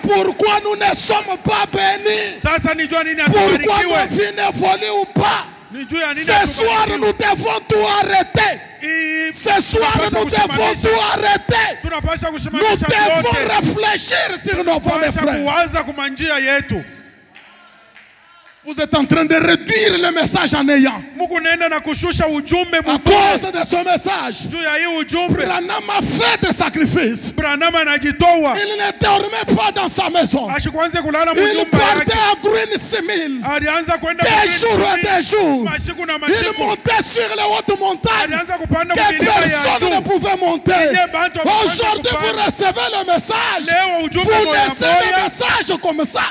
pourquoi nous ne sommes pas bénis? Pourquoi nos vies n'évoluent ou pas? Ce soir nous devons tout arrêter. Ce soir nous devons tout arrêter. Nous devons réfléchir sur nos voies, mes frères. Vous êtes en train de réduire le message en ayant. À cause de ce message, Branham a fait des sacrifices. Il ne dormait pas dans sa maison. Il partait à Green Simil des jours et des jours. Il montait sur les hautes montagnes que personne ne pouvait monter. Aujourd'hui, vous recevez le message. Vous laissez le message comme ça.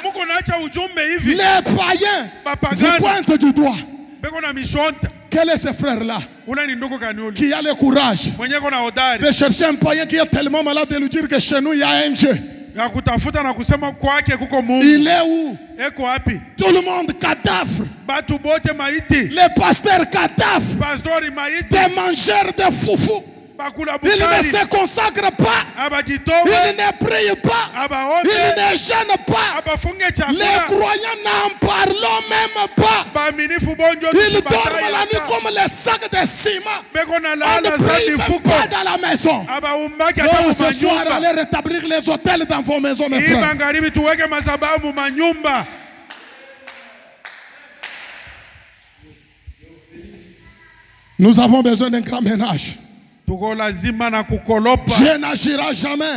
Les païens vous pointent du doigt. Quel est ce frère-là qui a le courage de chercher un païen qui est tellement malade de lui dire que chez nous il y a un Dieu? Il est où? Tout le monde cadavre. Les pasteurs cadavres. Des mangeurs de foufou. Il ne se consacre pas. Il ne prie pas. Il ne gêne pas. Les croyants n'en parlent même pas. Ils dorment la nuit comme les sacs de ciment. On ne prie même pas dans la maison. Donc ce soir, allez rétablir les hôtels dans vos maisons, mes frères. Nous avons besoin d'un grand ménage. Dieu n'agira jamais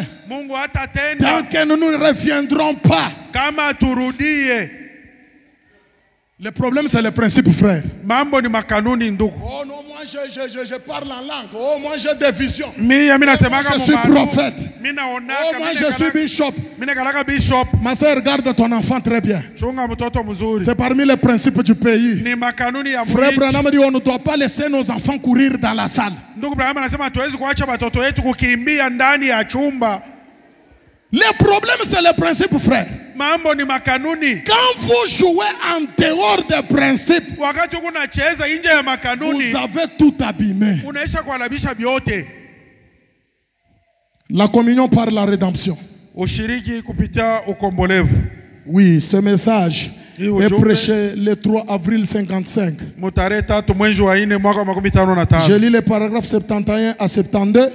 tant que nous ne reviendrons pas. Le problème, c'est le principe, frère. Oh non, moi je parle en langue. Oh, moi j'ai des visions. Oh, moi je suis prophète. Oh, moi je suis bishop. Ma soeur, regarde ton enfant très bien. C'est parmi les principes du pays. Frère Branham dit on ne doit pas laisser nos enfants courir dans la salle. Le problème, c'est le principe, frère. Quand vous jouez en dehors des principes, vous avez tout abîmé. La communion par la rédemption. Oui, ce message est prêché le 3 avril 55. Je lis les paragraphes 71 à 72.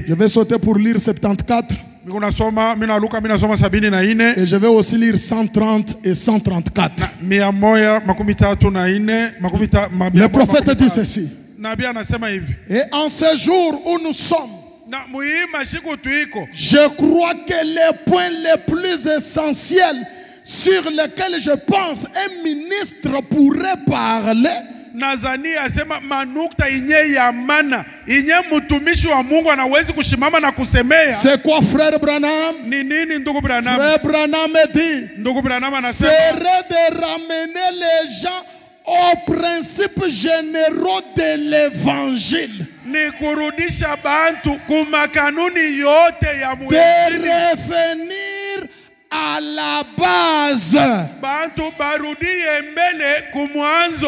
Je vais sauter pour lire 74. Et je vais aussi lire 130 et 134. Le prophète dit ceci. Et en ce jour où nous sommes, je crois que les points les plus essentiels sur lesquels je pense un ministre pourrait parler,
Nazani asema manukta inye ya mana inye mtumishi wa Mungu anawezi kushimama na kusemea.
C'est quoi frère Branham?
Ni nini ndugu Branham?
Frère Branham dit,
ndugu Branham anasema
serait de ramener les gens aux principes généraux de l'évangile.
Ni kurudisha bantu kumakanuni yote ya Mungu.
De revenir à la base.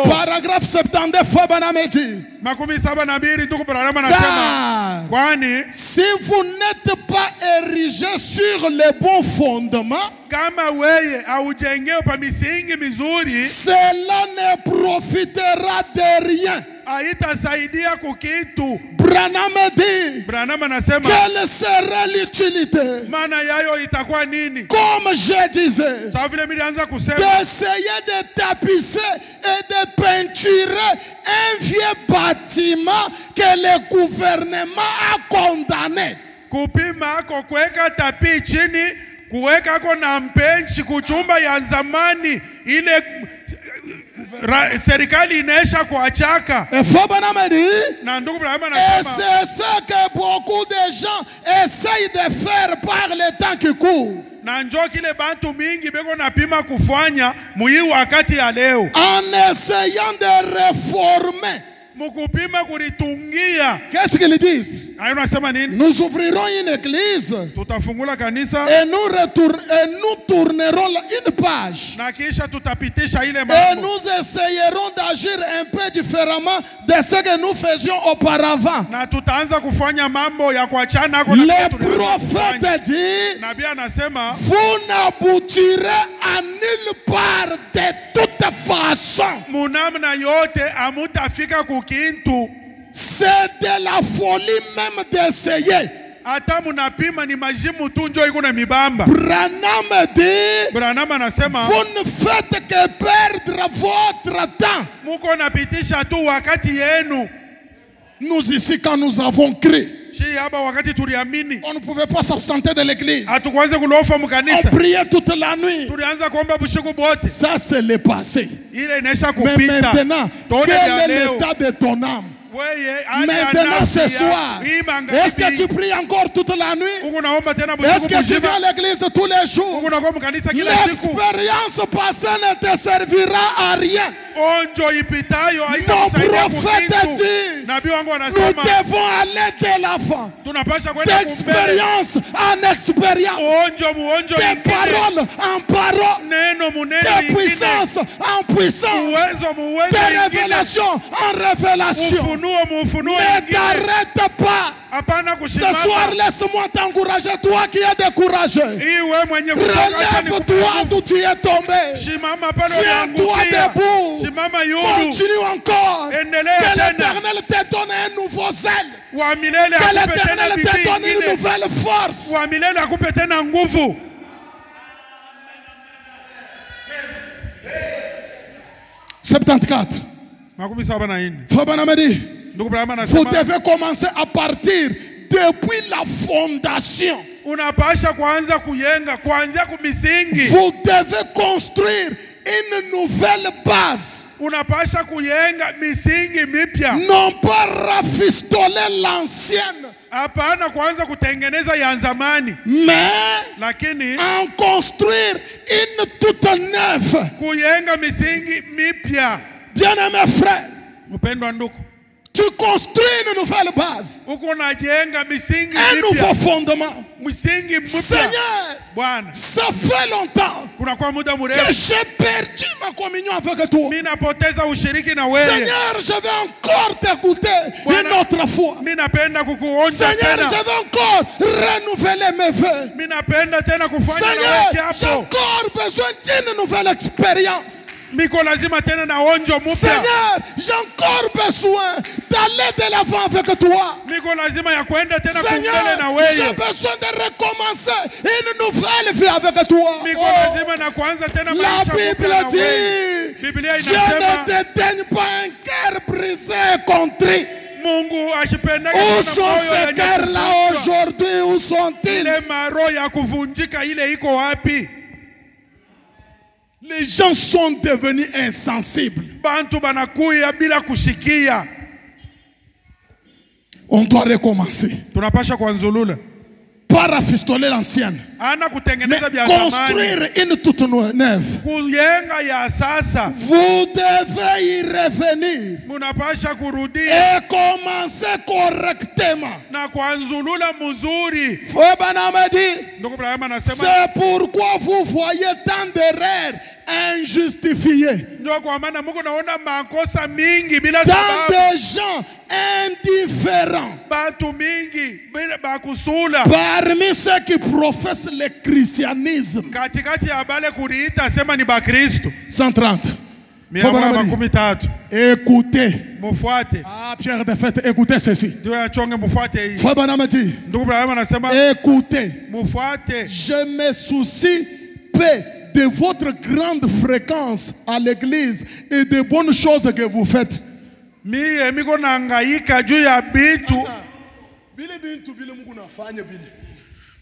Paragraphe 72 Fabanameti. Car si vous n'êtes pas érigé sur les bons fondements, cela ne profitera de rien.
haitasaidia kukitu.
Branham dit,
Branham anasema,
quelle serait l'utilité?
Maana yayo itakuwa nini?
Comme je disais,
Sawa vile nilianza kusema,
d'essayer de tapisser et de peinturer un vieux bâtiment que le gouvernement a condamné.
Kupima ako kuweka tapi chini, kuweka ako na mpenchi kuchumba ya zamani ile serikali inaisha kuachaka.
Et Branham dit,
Na ndugu Branham
et
anasema,
c'est ça que beaucoup de gens essayent de faire par le temps qui court.
na njoo kile bantu mingi beko napima kufanya muyi wakati ya leo.
En essayant de réformer.
Mukupima kuritungia.
Qu'est-ce qu'ils disent?
Ayo nasema nini?
Nous ouvrirons une église
Tutafungula kanisa
et nous tournerons une page.
na kisha tutapitisha ile
Et
mambo.
nous essayerons d'agir un peu différemment de ce que nous faisions auparavant.
Na tutaanza kufanya mambo ya kuachana ako
Le prophète dit,
Nabii anasema,
vous n'aboutirez à nulle part de toute façon.
munamna yote amutafika kukintu.
C'est de la folie même d'essayer.
Hata munapima ni majimu tu njo iko na mibamba.
Branham dit,
Branham anasema,
vous ne faites que perdre votre temps.
muko napitisha tu wakati yenu.
Nous ici, quand nous avons crié,
Shi hapa wakati tuliamini,
on ne pouvait pas s'absenter de l'église.
hatukuanza kulofa
On
mkanisa.
priait toute la nuit.
Tulianza kuomba bushiku bote.
Ça, c'est le passé.
Ile inaisha
Mais
kupita.
maintenant,
Tuone
quel
vya
est
leo.
l'état de ton âme?
Weye, hali ya
Maintenant,
nafsi
ce
ya-
soir,
hii
est-ce que
magharibi,
tu pries encore toute la nuit?
uko naomba tena
Est-ce
bushiku
que tu
mzima?
viens à l'église tous les jours?
Uko nakuwa mkanisa kila siku?
L'expérience passée ne te servira à rien.
Onjo ipitayo
Mon
haitakusaidia
prophète
kukitu.
dit,
Nabii wangu
nous
anasema,
devons aller de l'avant.
tunapasha kwenda kumbele.
D'expérience en expérience.
Onjo muonjo
De
ingine.
parole en parole.
Neno muneno
De
ingine.
puissance en puissance.
Uwezo muwezo
De
ingine.
révélation en révélation.
Ufunuo mufunuo
Ne
ingine.
t'arrête pas.
Hapana
Ce soir,
kushimama.
laisse-moi t'encourager, toi qui es découragé.
Hii wewe mwenye kuchoka, acha
Relève-toi
nikupe
d'où tu es tombé.
Shimama pale
Tiens-toi
uliangukia.
debout.
Simama yulu.
Continue encore.
Endelea
Que
tena.
l'Éternel te donne un nouveau zèle.
Wa milele
Que
akupe tena
l'Éternel te
bidii
donne une
ingine.
nouvelle force.
Wa milele akupe tena nguvu. Makumi saba na nne.
Branham dit,
Ndugu Branham
vous
anasema,
devez commencer à partir depuis la fondation.
unapasha kuanza kuyenga kuanzia kumisingi.
Vous devez construire une nouvelle base.
Unapasha kuyenga misingi mipya.
Non pas rafistoler l'ancienne,
Hapana kuanza kutengeneza ya zamani,
mais
lakini
en construire une toute neuve.
kuyenga misingi mipya.
Bien-aimé frère,
Mpendwa ndugu,
tu construis une nouvelle base,
uko najenga misingi
un nouveau
mipya.
fondement.
Misingi mpya.
Seigneur,
Bwana,
ça fait longtemps
kuna kwa muda
que
mrefu
j'ai perdu ma communion avec toi.
mimi napoteza ushiriki na wewe.
Seigneur, je vais encore t'écouter une autre fois.
Mimi napenda kukuonja
Seigneur,
tena.
je vais encore renouveler mes vœux.
Mimi napenda tena kufanya na
Seigneur,
wewe
j'ai
kiapo.
encore besoin d'une nouvelle expérience.
Miko lazima tena na onjo mpya.
Seigneur, j'ai encore besoin d'aller de l'avant avec toi.
Niko lazima ya kwenda tena
Seigneur,
kumbele na
j'ai
wewe.
besoin de recommencer une nouvelle vie avec toi.
Niko
Oh,
lazima na kuanza tena
la
maisha mpya
Bible
na wewe.
dit,
Biblia
Dieu
inasema
ne dédaigne pas un cœur brisé et contrit.
Mungu akipendeka
Où
kuna
sont
moyo
ces
yenye
cœurs-là
kuvunjika.
aujourd'hui? Où sont-ils?
Ile maro ya kuvunjika ile iko wapi?
Les gens sont devenus insensibles.
Bantu banakuya bila kushikia.
On doit recommencer.
Tunapasha kuanzulula.
Pas rafistoler l'ancienne,
Ana
mais
kutengeneza bia zamani.
construire une toute neuve.
Kuyenga ya sasa.
Vous devez y revenir
Munapasha kurudia
et commencer correctement.
na kuanzulula mzuri.
Frère Branham dit,
Ndugu Branham anasema
c'est pourquoi vous voyez tant d'erreurs injustifiées.
ndio kwa maana Mungu naona makosa mingi bila
Tant
sababu.
de gens indifférents
Batu mingi bila bakusula.
parmi ceux qui professent le christianisme.
Katikati ya bale kuriita sema ni Bakristo.
130. Écoutez. Ah, Pierre de fait, écoutez ceci. Écoutez. Je me soucie peu de votre grande fréquence à l'église et des bonnes choses que vous faites.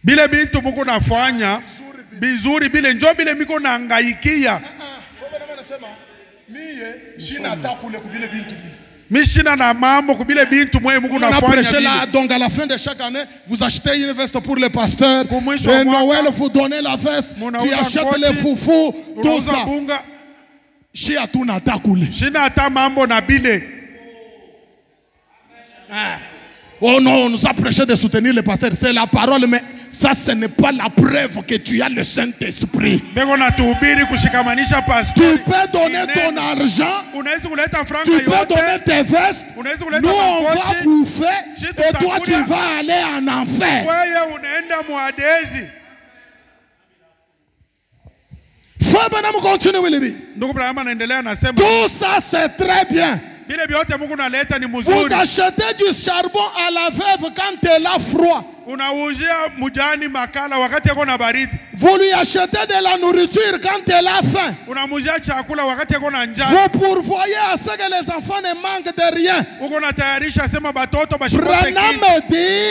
Bile bintu muko nafanya bizuri bile njo bile miko nangaikia. Mishina na mambo kubile bintu mwe muko nafanya bile. Donc à la fin de chaque année, vous achetez une veste pour le pasteur. Et Noël vous donnez la veste. Tu achètes les foufous, tout ça. Shia tu natakule. Shina ta mambo na bile. Oh non, on nous a prêché de soutenir le pasteur. C'est la parole, mais ça, ce n'est pas la preuve que tu as le Saint-Esprit. Tu peux donner ton argent. Tu peux donner tes vestes. Nous, on va bouffer. Et toi, tu vas aller en enfer. Tout ça, c'est très bien. Vous achetez du charbon à la veuve quand elle a froid. Vous lui achetez de la nourriture quand elle a faim. Vous pourvoyez à ce que les enfants ne manquent de rien. Branham dit,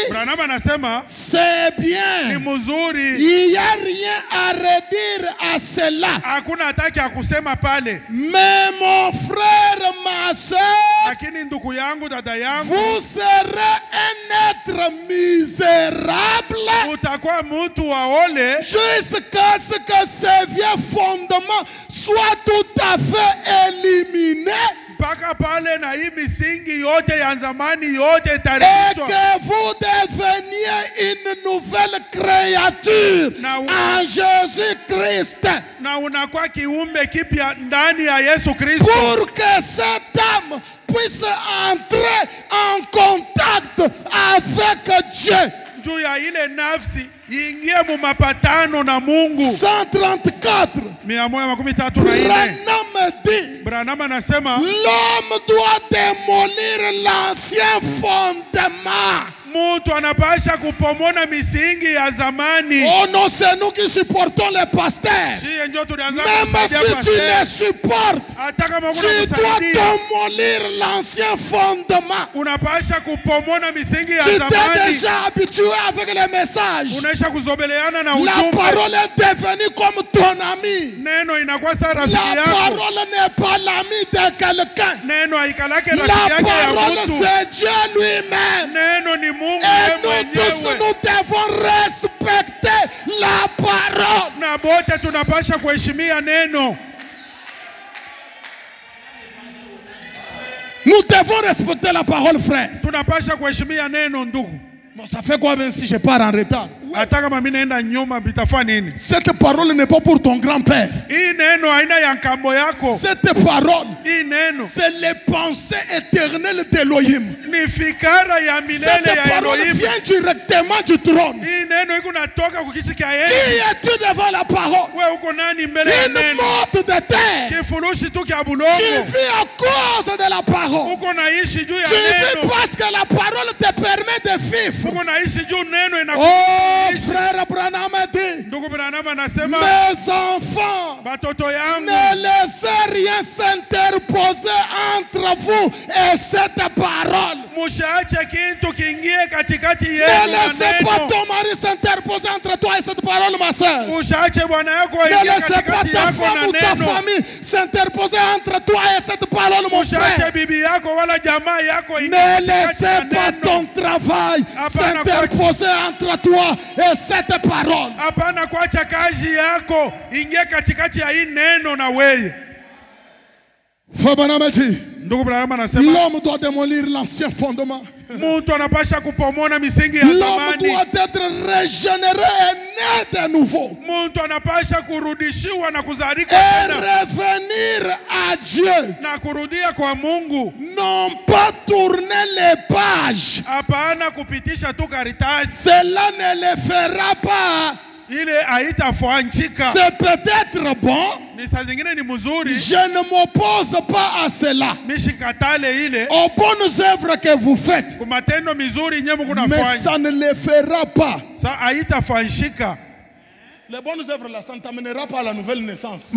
c'est bien. Il n'y a rien à redire à cela. Mais mon frère, ma soeur, vous serez un être misérable jusqu'à ce que ces vieux fondements soient tout à fait éliminés. Et que vous deveniez une nouvelle créature en Jésus-Christ. Pour que cette âme puisse entrer en contact avec Dieu. 134. Branham dit, l'homme doit démolir l'ancien fondement. Oh non, c'est nous qui supportons les pasteurs. Même si tu les supportes, tu dois démolir l'ancien fondement. Tu t'es déjà habitué avec les messages. La parole est devenue comme ton ami. La parole n'est pas l'ami de quelqu'un. La parole, c'est Dieu lui-même. Et nous tous, nous devons respecter la parole. Nous devons respecter la parole, frère. Bon, ça fait quoi même si je pars en retard? Cette parole n'est pas pour ton grand-père. Cette parole, c'est les pensées éternelles d'Elohim. Cette parole vient directement du trône. Qui es-tu devant la parole? Une motte de terre. Tu vis à cause de la parole. Tu vis parce que la parole te permet de vivre. Oh, frère Branham dit, mes enfants, ne laissez rien s'interposer entre vous et cette parole. Ne laissez pas ton mari s'interposer entre toi et cette parole, ma soeur. Ne laissez pas ta femme ou ta famille s'interposer entre toi et cette parole, mon frère. Ne laissez pas ton travail s'interposer entre toi et cette parole. L'homme doit démolir l'ancien fondement. L'homme doit être régénéré et né de nouveau. Et revenir à Dieu. Non pas tourner les pages. Cela ne le fera pas c'est peut-être bon. Je ne m'oppose pas à cela, aux bonnes œuvres que vous faites, mais ça ne les fera pas. Les bonnes œuvres là, ça ne t'amènera pas à la nouvelle naissance.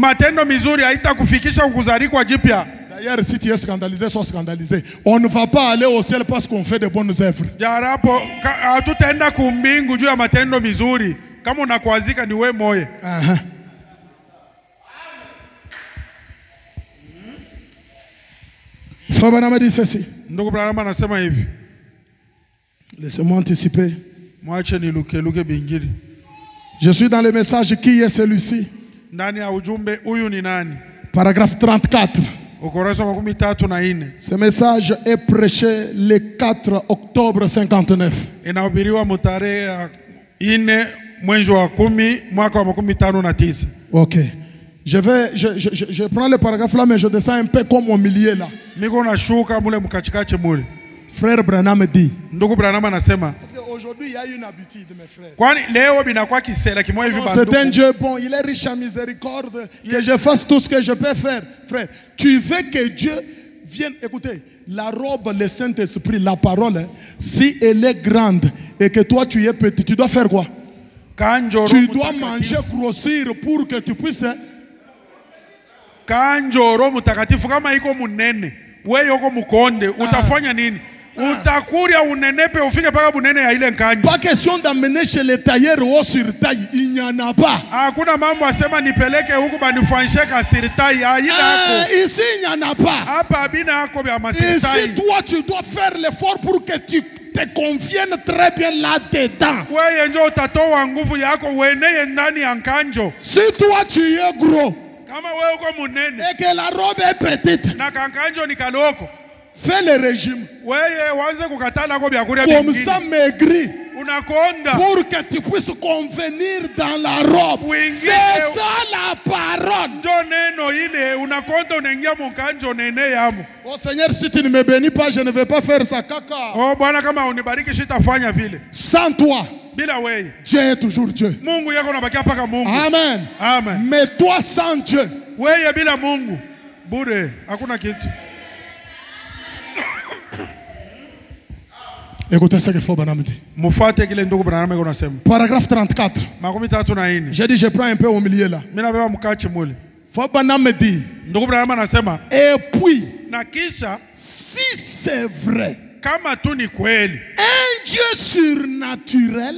D'ailleurs, si tu es scandalisé, sois scandalisé. On ne va pas aller au ciel parce qu'on fait de bonnes œuvres. Fabana m'a dit ceci. Laissez-moi anticiper. Je suis dans le message qui est celui-ci. Paragraphe 34. Ce message est prêché le 4 octobre 59. Ok. Je prends le paragraphe là, mais je descends un peu comme au milieu là. Frère Branham dit. Parce qu'aujourd'hui il y a une habitude, mes frères. C'est un Dieu bon, il est riche en miséricorde. Que je fasse tout ce que je peux faire. Frère, tu veux que Dieu vienne. Écoutez, la robe, le Saint-Esprit, la parole, si elle est grande et que toi tu es petit, tu dois faire quoi? Tu dois manger, grossir pour que tu puisses. Pas question d'amener chez les tailleurs haut sur taille, il n'y en a pas. Ici il n'y en a pas. Ici toi tu dois faire l'effort pour que tu te conviennes très bien là-dedans. Si toi tu es gros et que la robe est petite, fais le régime. Comme ça maigri. Pour que tu puisses convenir dans la robe. C'est ça la parole. Oh Seigneur, si tu ne me bénis pas, je ne vais pas faire ça. Kaka. Sans toi, Dieu est toujours Dieu. Amen.
Amen.
Mais toi sans Dieu, écoutez ce que Fabana me dit. Paragraphe 34. J'ai dit, je prends un peu au milieu là. Fabana me dit. Et puis, si c'est vrai, un Dieu surnaturel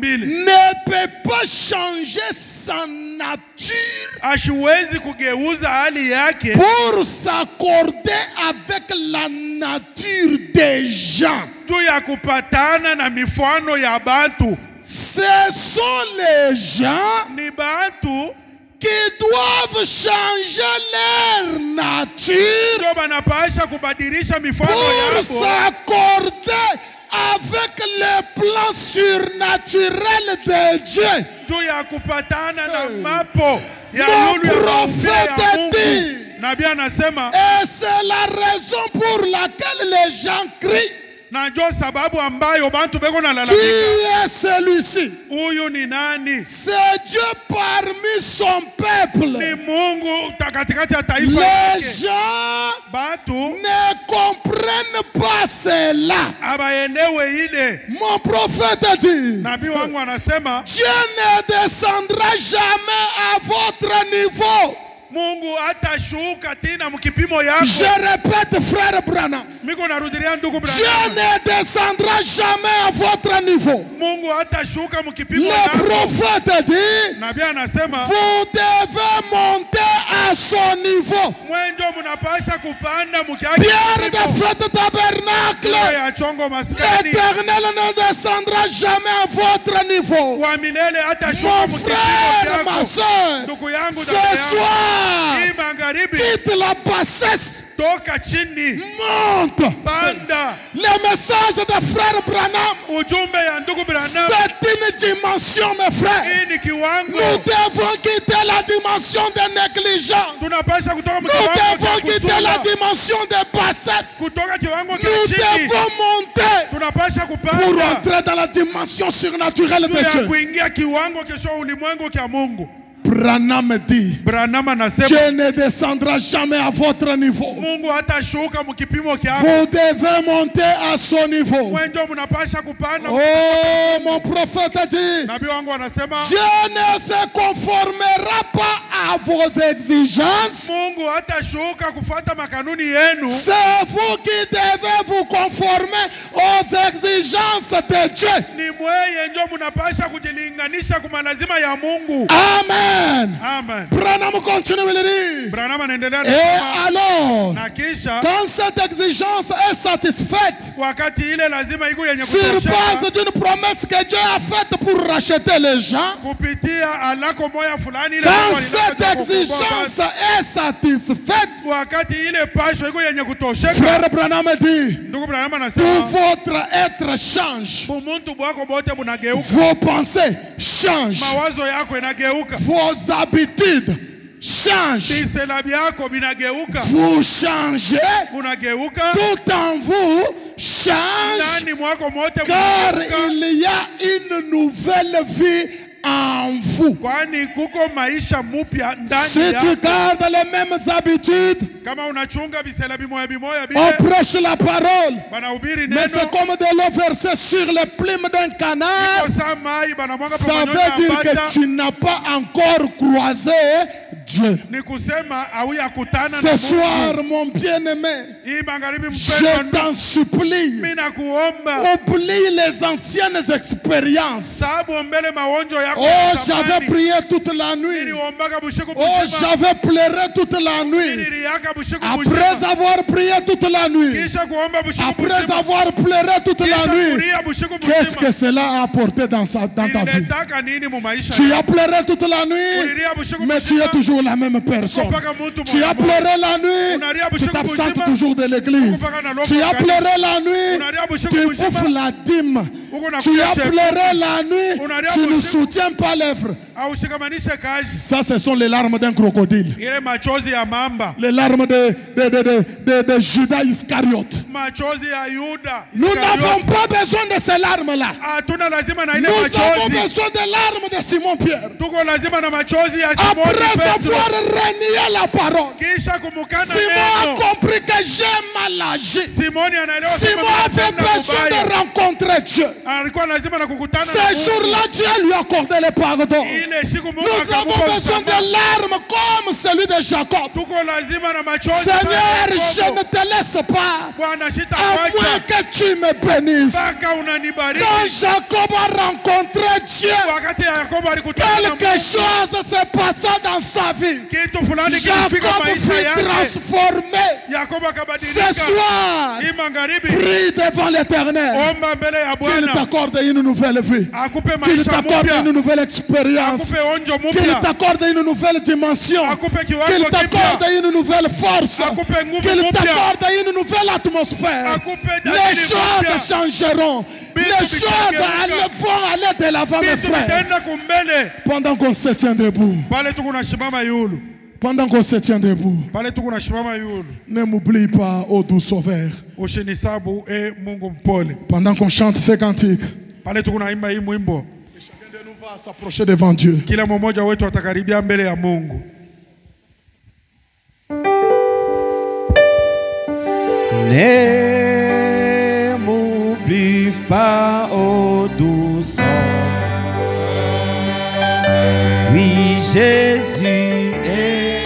ne peut pas changer sa nature pour s'accorder avec la nature des gens. Ce sont les gens qui doivent changer leur nature pour s'accorder avec le plan surnaturel de Dieu. Mon prophète dit, et c'est la raison pour laquelle les gens crient. Qui est celui-ci? C'est Dieu parmi son peuple. Les gens ne comprennent pas cela. Mon prophète dit, Dieu ne descendra jamais à votre niveau. Je répète, frère Branham, Dieu ne descendra jamais à votre niveau. Le prophète dit, vous devez monter à son niveau. Pierre de fête tabernacle, l'Éternel ne descendra jamais à votre niveau. Mon frère, ma soeur, ce soir, quitte la bassesse,
toka chini,
monte.
panda.
Le message de frère Branham,
Ujumbe ya ndugu Branham,
c'est une dimension, mes frères.
hii ni kiwango.
Nous devons quitter la dimension de négligence.
Tunapasha kutoka
Nous
kiwango
devons
cha
quitter la
kusula,
dimension de bassesse.
kutoka kiwango cha
Nous
chini.
devons monter
Tunapasha
pour
kupanda
entrer dans la dimension surnaturelle de
ya
Dieu.
kuingia kiwango kesho ulimwengu kia Mungu.
Branham dit,
Branham anasema
Dieu ne descendra jamais à votre niveau.
Mungu hatashuka mkipimo kyako.
Vous devez monter à son niveau.
Mwenjo mnapasha kupanda.
Oh, mon prophète dit,
Nabii wangu anasema
Dieu ne se conformera pas à vos exigences.
Mungu hatashuka kufuata makanuni yenu.
C'est vous qui devez vous conformer aux exigences de Dieu.
Ni mweye ndio mnapasha kujilinganisha kwa lazima ya Mungu.
Amen.
Amen.
Branham continue de dire.
Branham anaendelea
Et
kusema,
alors,
na kisha
quand cette exigence est satisfaite,
wakati ile lazima iko yenye
sur base
kutosheka
d'une promesse que Dieu a faite pour racheter les gens,
kupitia alako moya fulani ile
quand
Mungu
cette
alinataka kukomboa
exigence
watu.
est satisfaite,
Wakati ile pasho iko yenye kutosheka,
frère Branham dit,
ndugu Branham
tout
anasema
votre être change,
bumuntu bwako bote bunageuka,
vos pensées changent,
mawazo yako inageuka,
vos habitudes changent,
visela byako binageuka,
vous changez,
bunageuka,
tout en vous change,
ndani mwako mote
car
bunageuka,
il y a une nouvelle vie en vous.
kwani kuko maisha mupya
Si
ndani
tu
yako.
gardes les mêmes habitudes,
Kama unachunga visela bimoya bimoya
on
bile
prêche la parole,
banahubiri
mais c'est
neno,
comme de l'eau versée sur les plumes d'un canal.
kosa mai banamwaga
Ça
pamoja
veut dire
na bata.
que tu n'as pas encore croisé Dieu.
Ni kusema auya kutana na
Ce
Mungu.
soir, mon bien-aimé,
Hii magharibi
je
mpendwa,
t'en supplie,
mimi nakuomba
oublie les anciennes expériences.
sababu mbele maonjo yako
Oh,
ya
j'avais
zamani.
prié toute la nuit.
Niliombaga bushiku
Oh,
buzima.
j'avais pleuré toute la nuit.
Niliaka bushiku
Après
buzima.
avoir prié toute la nuit,
Kisha kuomba bushiku
après
buzima.
avoir pleuré toute la
Kisha
nuit,
kulia bushiku
qu'est-ce
buzima.
que cela a apporté dans ta vie?
Ilitaka nini mu maisha
Tu
yako?
as pleuré toute la nuit,
Ulilia bushiku
mais tu
buzima.
es toujours la même personne.
Mpaka mtu
Tu as
mmoja.
pleuré la nuit,
Unalia
tu
bushiku
t'absentes
buzima.
toujours de l'église.
Mpaka na logo
Tu as
kanisa.
pleuré la nuit,
Unalia bushiku
tu
buzima.
bouffes la dîme.
Uko na
Tu
kulia
as
cheku.
pleuré la nuit,
Unalia
tu ne
bushiku.
soutiens pas l'œuvre.
Aushikamanishe kazi.
Ça, ce sont les larmes d'un crocodile.
Ile machozi ya mamba.
Les larmes de Judas Iscariote.
Machozi ya Yuda.
Nous
Iskariote.
n'avons pas besoin de ces larmes-là.
Hatuna lazima na ile
Nous avons
machozi.
besoin des larmes de Simon-Pierre.
Tuko lazima na machozi ya Simoni
Après
Petro.
avoir renié la parole,
Kisha kumukana
Simon a
neno.
compris que j'ai mal agi.
Simoni anaelewa
Simon avait besoin de rencontrer Dieu.
alikuwa lazima na kukutana na
Ce
Mungu.
jour-là, Dieu lui a accordé le pardon.
Ile siku Mungu
Nous avons
akamupa
besoin
msamaha.
de larmes comme celui de Jacob.
Tuko lazima na machozi.
Seigneur,
sana
je
Yakobo.
ne te laisse pas,
Bwana
à
sitakuacha
moins que tu me bénisses.
mpaka unanibariki.
Quand Jacob a rencontré Dieu,
Wakati Yakobo alikutana na
quelque
Mungu,
chose s'est passé dans sa vie.
kitu fulani kilifika
Jacob
maisha
fut
yake.
transformé.
Yakobo
Ce
akabadilika.
soir,
Hii magharibi
prie devant l'Éternel
omba mbele ya
qu'il
Bwana
t'accorde une nouvelle vie,
akupe
qu'il
maisha
t'accorde
mpya,
une nouvelle expérience,
akupe onjo
qu'il
mpya,
t'accorde une nouvelle dimension,
akupe
qu'il
kiwango
t'accorde
kipya,
une nouvelle force,
akupe nguvu
qu'il
mpya,
t'accorde une nouvelle atmosphère.
akupe
Les
dalili mpya.
choses changeront. Les
Vitu
choses
vitageuka.
vont aller de l'avant, mes
Vitu
frères.
vitaenda kumbele.
Pendant qu'on se tient debout,
Pale tuko nasimama yulu.
pendant qu'on se tient debout,
Pale tuko nasimama yulu.
ne m'oublie pas, ô doux sauveur.
Ushinisabu Mungu mpole.
Pendant qu'on chante ces cantiques,
Pale tuko naimba hii mwimbo.
chacun de nous va s'approcher devant Dieu.
Kila mmoja wetu atakaribia mbele ya Mungu.
Ne m'oublie pas, ô douce. Oui, Jésus est